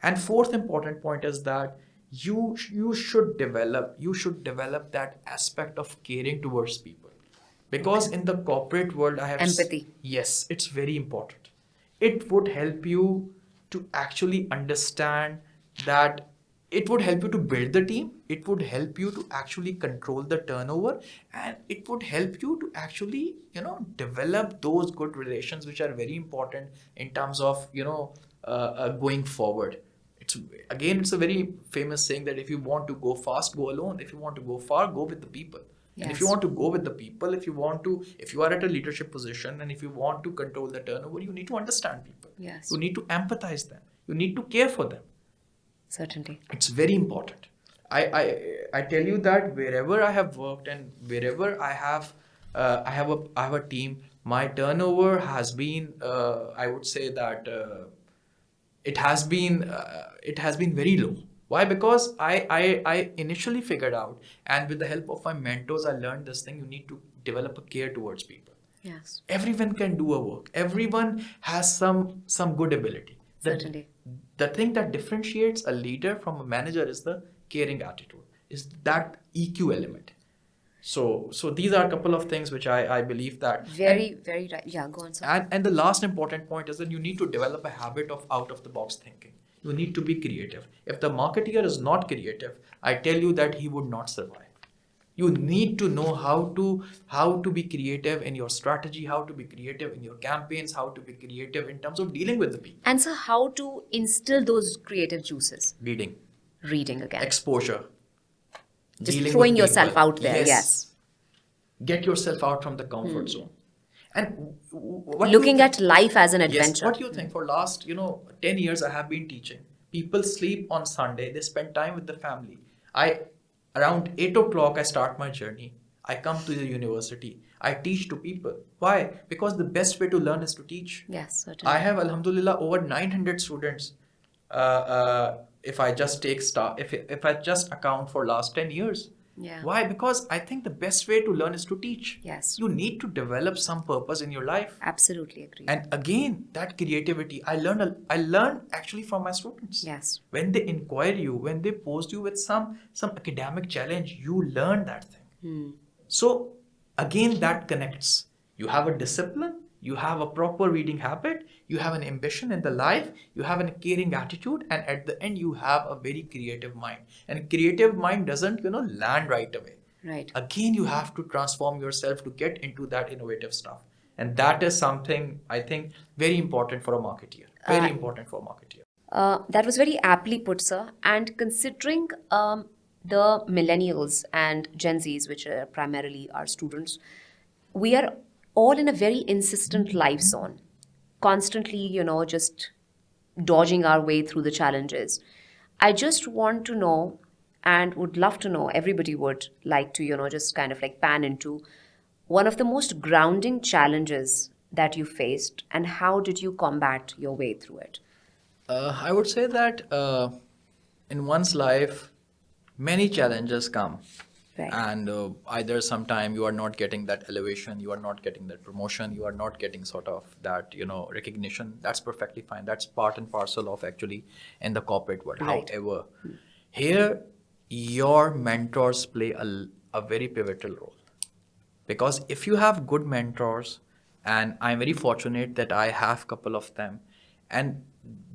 And fourth important point is that you should develop that aspect of caring towards people, because in the corporate world I have Empathy. yes, it's very important. It would help you to actually understand that it would help you to build the team, it would help you to actually control the turnover, and it would help you to actually develop those good relations which are very important in terms of going forward. It's a very famous saying that if you want to go fast, go alone. If you want to go far, go with the people. And if you Yes. want to go with the people, if you are at a leadership position and if you want to control the turnover, you need to understand people. Yes. You need to empathize them. You need to care for them. Certainly. It's very important. I tell you that wherever I have worked and wherever I have a team, my turnover has been I would say that it has been very low. Why? Because I initially figured out, and with the help of my mentors, I learned this thing. You need to develop a care towards people. Yes. Everyone can do a work. Everyone has some good ability. Certainly. The thing that differentiates a leader from a manager is the caring attitude, is that EQ element. So these are a couple of things which I believe that. Very right. Yeah, go on, sir. And the last important point is that you need to develop a habit of out of the box thinking. You need to be creative. If the marketeer is not creative, I tell you that he would not survive. You need to know how to be creative in your strategy, how to be creative in your campaigns, how to be creative in terms of dealing with the people. And so, how to instill those creative juices? Reading, Reading again. exposure, Just dealing throwing with yourself people. out there. Yes. Get yourself out from the comfort zone. And Looking at life as an Yes. adventure. What do you think? For last 10 years, I have been teaching. People sleep on Sunday. They spend time with the family. Around 8 o'clock, I start my journey. I come to the university. I teach to people. Why? Because the best way to learn is to teach. Yes, certainly. I have, alhamdulillah, over 900 students. If I just take if I just account for last 10 years. Yeah. Why? Because I think the best way to learn is to teach. Yes. You need to develop some purpose in your life. Absolutely agree. And again, that creativity, I learn actually from my students. Yes. When they inquire you, when they post you with some academic challenge, you learn that thing. So again, that connects. You have a discipline, you have a proper reading habit, you have an ambition in the life, you have a caring attitude, and at the end, you have a very creative mind. And creative mind doesn't, land right away. Right. Again, you have to transform yourself to get into that innovative stuff. And that is something I think very important for a marketeer. Very important for a marketeer. That was very aptly put, sir. And considering the millennials and Gen Zs, which are primarily our students, we are all in a very insistent life zone, constantly, just dodging our way through the challenges. I just want to know and would love to know, everybody would like to, just kind of like pan into one of the most grounding challenges that you faced and how did you combat your way through it? I would say that in one's life, many challenges come. Right. And either sometime you are not getting that elevation, you are not getting that promotion, you are not getting sort of that, recognition. That's perfectly fine. That's part and parcel of actually in the corporate world. Right. However, here your mentors play a very pivotal role. Because if you have good mentors, and I'm very fortunate that I have a couple of them, and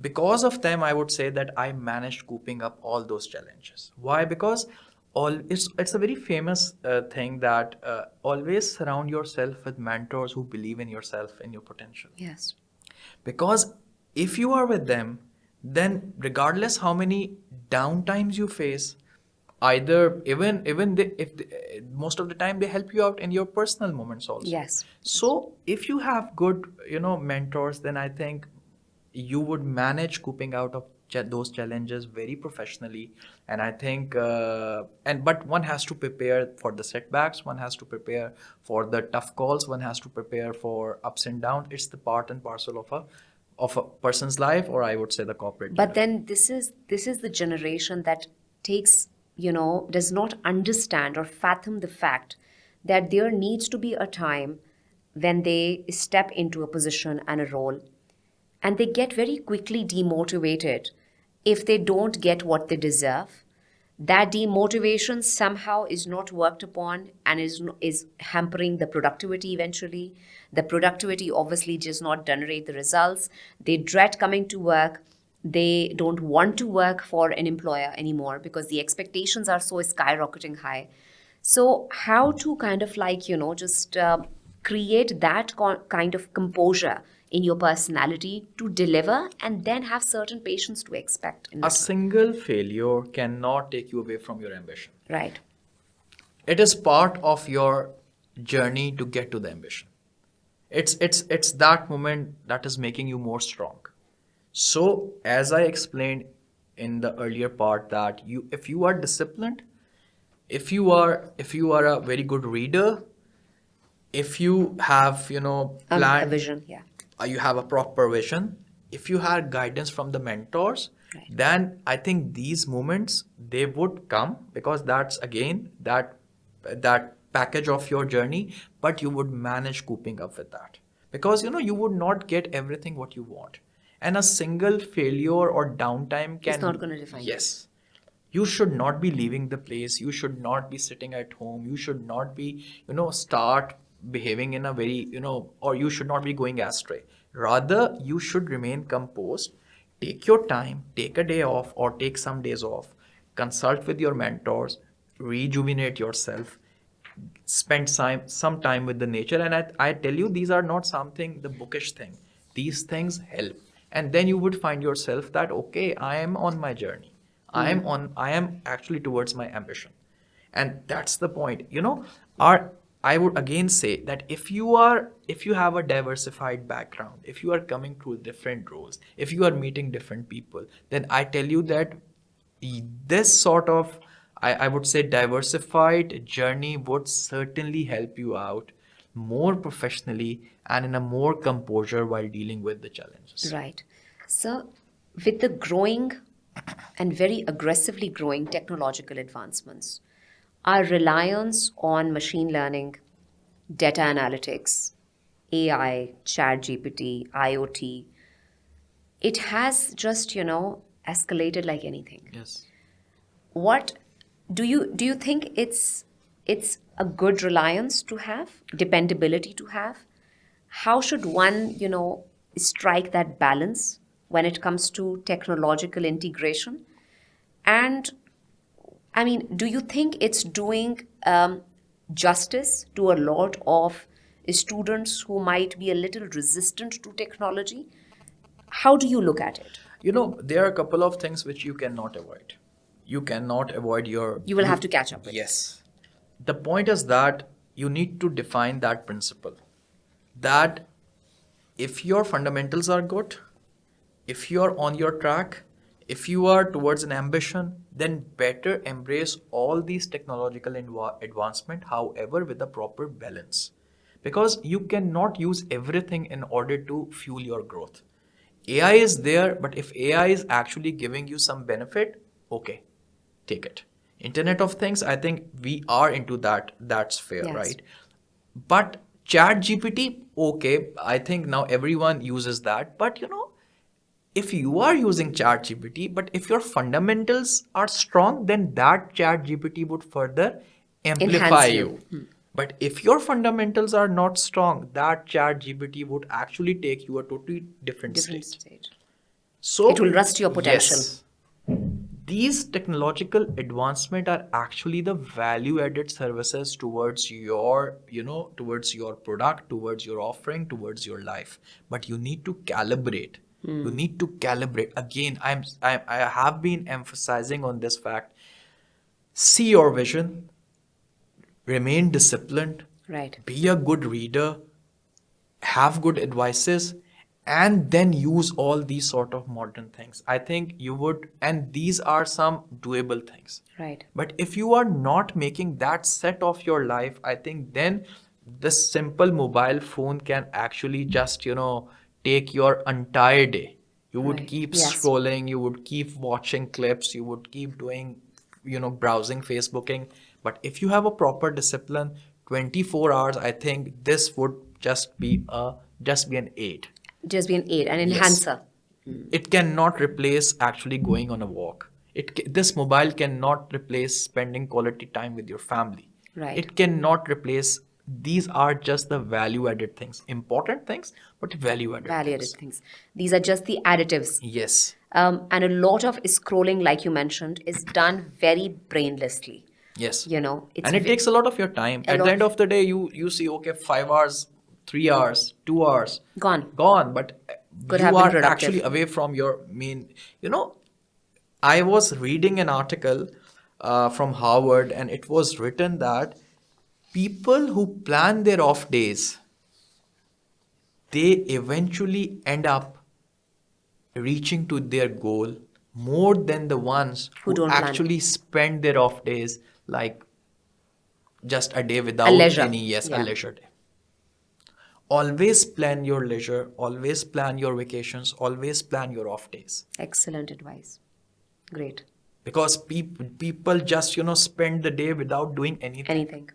because of them, I would say that I managed cooping up all those challenges. Why? Because it's a very famous thing that always surround yourself with mentors who believe in yourself and your potential. Yes. Because if you are with them, then regardless how many downtimes you face, either even most of the time they help you out in your personal moments also. Yes. So if you have good mentors, then I think you would manage cooping out of those challenges very professionally. And I think but one has to prepare for the setbacks, one has to prepare for the tough calls, one has to prepare for ups and downs. It's the part and parcel of a person's life, or I would say the corporate But life. then this is the generation that takes, does not understand or fathom the fact that there needs to be a time when they step into a position and a role and they get very quickly demotivated if they don't get what they deserve. That demotivation somehow is not worked upon and is hampering the productivity eventually. The productivity obviously does not generate the results. They dread coming to work. They don't want to work for an employer anymore because the expectations are so skyrocketing high. So how to kind of like, just create that kind of composure in your personality to deliver and then have certain patience to expect in A return. single failure cannot take you away from your ambition. Right. It is part of your journey to get to the ambition. It's that moment that is making you more strong. So as I explained in the earlier part, that if you are disciplined, if you are a very good reader, if you have A plan, vision, yeah. you have a proper vision, if you had guidance from the mentors, Right. then I think these moments, they would come, because that's again that package of your journey, but you would manage coping up with that, because you would not get everything what you want, and a single failure or downtime It's not can, going to define you. yes, you should not be leaving the place, you should not be sitting at home, you should not be start behaving in a very or you should not be going astray. Rather, you should remain composed, take your time, take a day off or take some days off, consult with your mentors, rejuvenate yourself, spend some time with the nature. And I tell you, these are not something the bookish thing, these things help. And then you would find yourself that, okay, I am on my journey, I am actually towards my ambition. And that's the point, our I would again say that if you have a diversified background, if you are coming through different roles, if you are meeting different people, then I tell you that this sort of, I would say, diversified journey would certainly help you out more professionally and in a more composure while dealing with the challenges. Right. So, with the growing and very aggressively growing technological advancements, our reliance on machine learning, data analytics, AI, chat GPT, IoT, it has just, escalated like anything. Yes. What do you think it's a good reliance to have, dependability to have? How should one, strike that balance when it comes to technological integration? And I mean, do you think it's doing justice to a lot of students who might be a little resistant to technology? How do you look at it? There are a couple of things which you cannot avoid. You cannot avoid You will have to catch up with. Yes. The point is that you need to define that principle. That if your fundamentals are good, if you're on your track, if you are towards an ambition, then better embrace all these technological advancement, however, with a proper balance. Because you cannot use everything in order to fuel your growth. AI is there, but if AI is actually giving you some benefit, okay, take it. Internet of Things, I think we are into that. That's fair, Yes. right? But Chat GPT, okay, I think now everyone uses that. But if you are using Chat GPT, but if your fundamentals are strong, then that Chat GPT would further amplify Enhance you. you. But if your fundamentals are not strong, that Chat GPT would actually take you a totally different Different state. stage. So It will rust your potential. yes, these technological advancement are actually the value added services towards your towards your product, towards your offering, towards your life. But you need to calibrate. You need to calibrate. Again, I have been emphasizing on this fact. See your vision, remain disciplined, Right. be a good reader, have good advices, and then use all these sort of modern things. I think you would, and these are some doable things. Right. But if you are not making that set of your life, I think then this simple mobile phone can actually just take your entire day. You would Right. keep Yes. scrolling, you would keep watching clips, you would keep doing browsing, Facebooking. But if you have a proper discipline, 24 hours, I think this would just be an aid. Just be an aid, an Yes. enhancer. It cannot replace actually going on a walk. This mobile cannot replace spending quality time with your family. Right. It cannot replace. These are just the value added things, important things, but value added Value-added things. things. These are just the additives. Yes. And a lot of scrolling, like you mentioned, is done very brainlessly. Yes. It's And it takes a lot of your time. a At lot the end of- of the day, you see, okay, 5 hours, 3 hours, 2 hours, Gone. but Could you have been are productive. actually away from your main. I was reading an article from Harvard, and it was written that people who plan their off days, they eventually end up reaching to their goal more than the ones Who who don't plan. actually spend their off days like just a day without leisure. any, yes, a Yeah. leisure day. Always plan your leisure, always plan your vacations, always plan your off days. Excellent advice. Great. Because people just, spend the day without doing anything. Anything.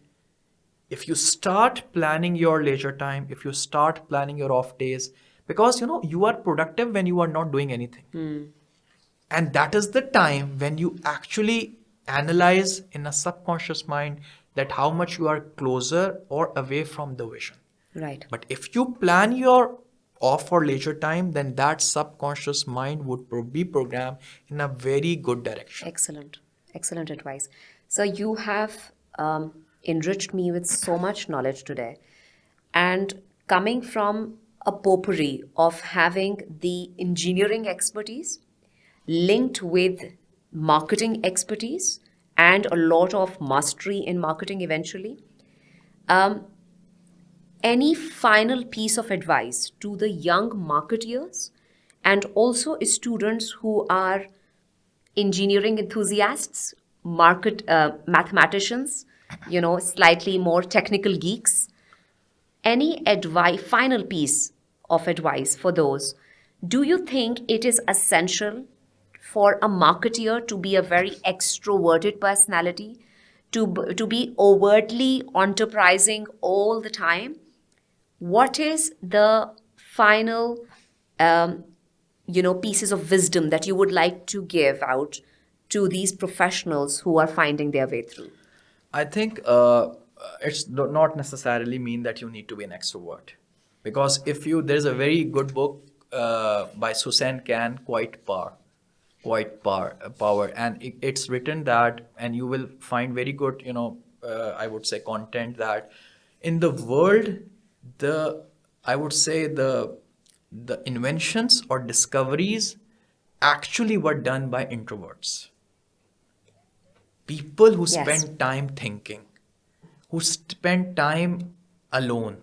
If you start planning your leisure time, if you start planning your off days, because, you are productive when you are not doing anything. And that is the time when you actually analyze in a subconscious mind that how much you are closer or away from the vision. Right. But if you plan your off or leisure time, then that subconscious mind would be programmed in a very good direction. Excellent. Excellent advice. So you have enriched me with so much knowledge today. And coming from a potpourri of having the engineering expertise linked with marketing expertise and a lot of mastery in marketing eventually, any final piece of advice to the young marketeers and also students who are engineering enthusiasts, mathematicians, slightly more technical geeks? Any advice, final piece of advice for those? Do you think it is essential for a marketeer to be a very extroverted personality, to be overtly enterprising all the time? What is the final pieces of wisdom that you would like to give out to these professionals who are finding their way through? I think it's not necessarily mean that you need to be an extrovert, because there's a very good book by Susan Can, Power, and it's written that, and you will find very good, I would say content, that in the world, I would say the inventions or discoveries actually were done by introverts. People who spend time thinking, who spend time alone,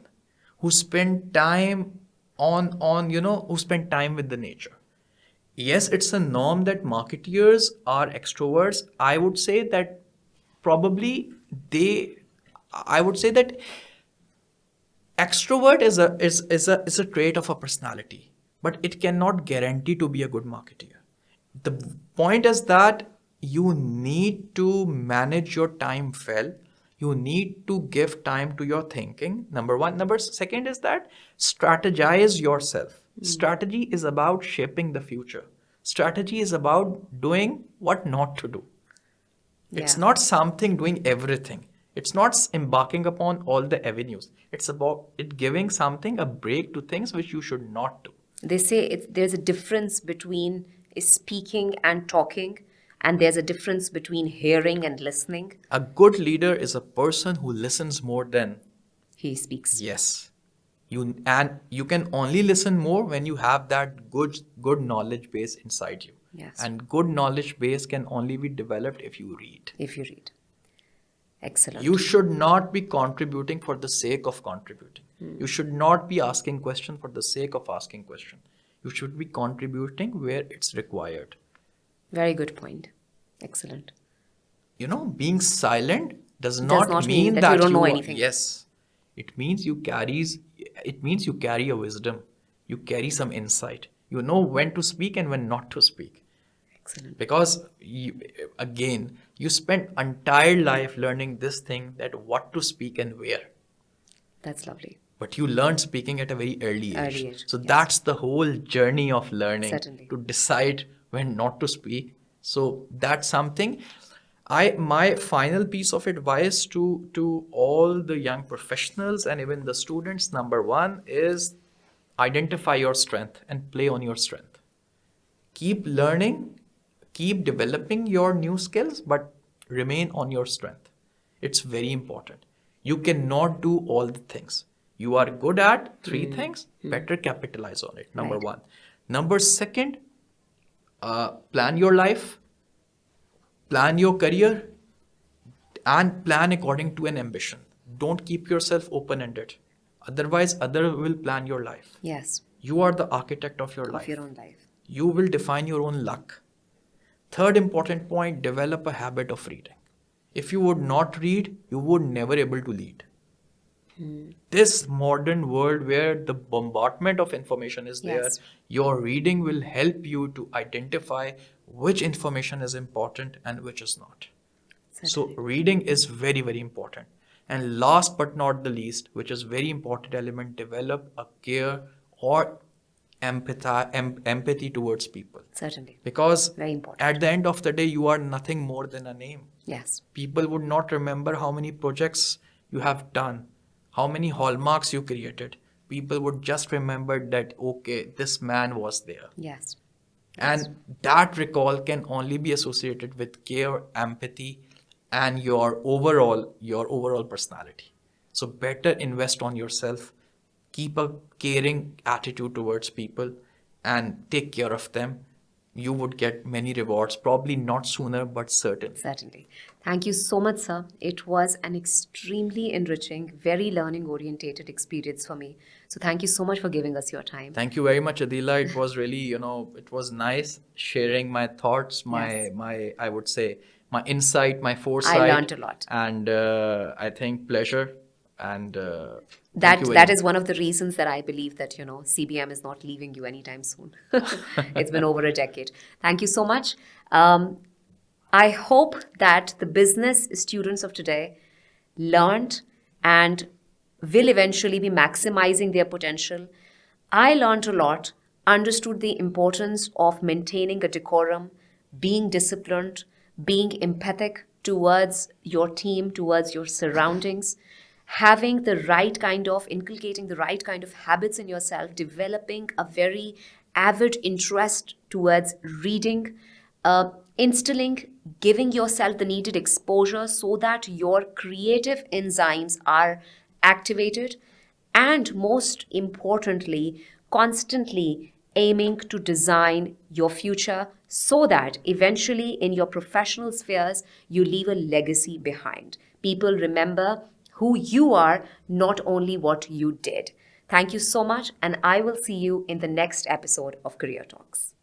who spend time who spend time with the nature. Yes, it's a norm that marketeers are extroverts. I would say that extrovert is a trait of a personality, but it cannot guarantee to be a good marketeer. The point is that you need to manage your time well. You need to give time to your thinking. Number one. Number second is that strategize yourself. Strategy is about shaping the future. Strategy is about doing what not to do. It's not something doing everything. It's not embarking upon all the avenues. It's about it giving something a break to things which you should not do. They say there's a difference between speaking and talking, and there's a difference between hearing and listening. A good leader is a person who listens more than he speaks. Yes. You can only listen more when you have that good knowledge base inside you. Yes. And good knowledge base can only be developed if you read. If you read. Excellent. You should not be contributing for the sake of contributing. You should not be asking questions for the sake of asking questions. You should be contributing where it's required. Very good point. Excellent. Being silent does not mean that you don't know anything. Yes. It means you carry a wisdom. You carry some insight. You know when to speak and when not to speak. Excellent. Because you spend entire life learning this thing, that what to speak and where. That's lovely. But you learned speaking at a very early age. So yes. That's the whole journey of learning. Certainly. To decide when not to speak. So that's something. My final piece of advice to all the young professionals and even the students, number one is identify your strength and play on your strength. Keep learning, keep developing your new skills, but remain on your strength. It's very important. You cannot do all the things. You are good at three things, better capitalize on it, number one. Number second, plan your life, plan your career, and plan according to an ambition. Don't keep yourself open-ended. Otherwise, others will plan your life. Yes. You are the architect of your life. Of your own life. You will define your own luck. Third important point, develop a habit of reading. If you would not read, you would never able to lead. This modern world where the bombardment of information is there, Yes. your reading will help you to identify which information is important and which is not. So Certainly. reading is very, very important. And last but not the least, which is very important element, develop a care or empathy towards people. Certainly. Because Very important. at the end of the day, you are nothing more than a name. Yes. People would not remember how many projects you have done, how many hallmarks you created. People would just remember that, okay, this man was there. Yes. And that recall can only be associated with care, empathy, and your overall personality. So better invest on yourself, keep a caring attitude towards people, and take care of them. You would get many rewards, probably not sooner, but certainly. Certainly. Thank you so much, sir. It was an extremely enriching, very learning orientated experience for me. So thank you so much for giving us your time. Thank you very much, Adila. It was really, it was nice sharing my thoughts, Yes. my I would say, my insight, my foresight. learned a lot. And I think pleasure. And thank That you very that much. is one of the reasons that I believe that CBM is not leaving you anytime soon. It's been over a decade. Thank you so much. I hope that the business students of today learned and will eventually be maximizing their potential. I learned a lot, understood the importance of maintaining a decorum, being disciplined, being empathic towards your team, towards your surroundings, having the right kind of, inculcating the right kind of habits in yourself, developing a very avid interest towards reading, instilling, giving yourself the needed exposure so that your creative enzymes are activated, and most importantly, constantly aiming to design your future so that eventually in your professional spheres you leave a legacy behind. People remember who you are, not only what you did. Thank you so much, and I will see you in the next episode of Career Talks.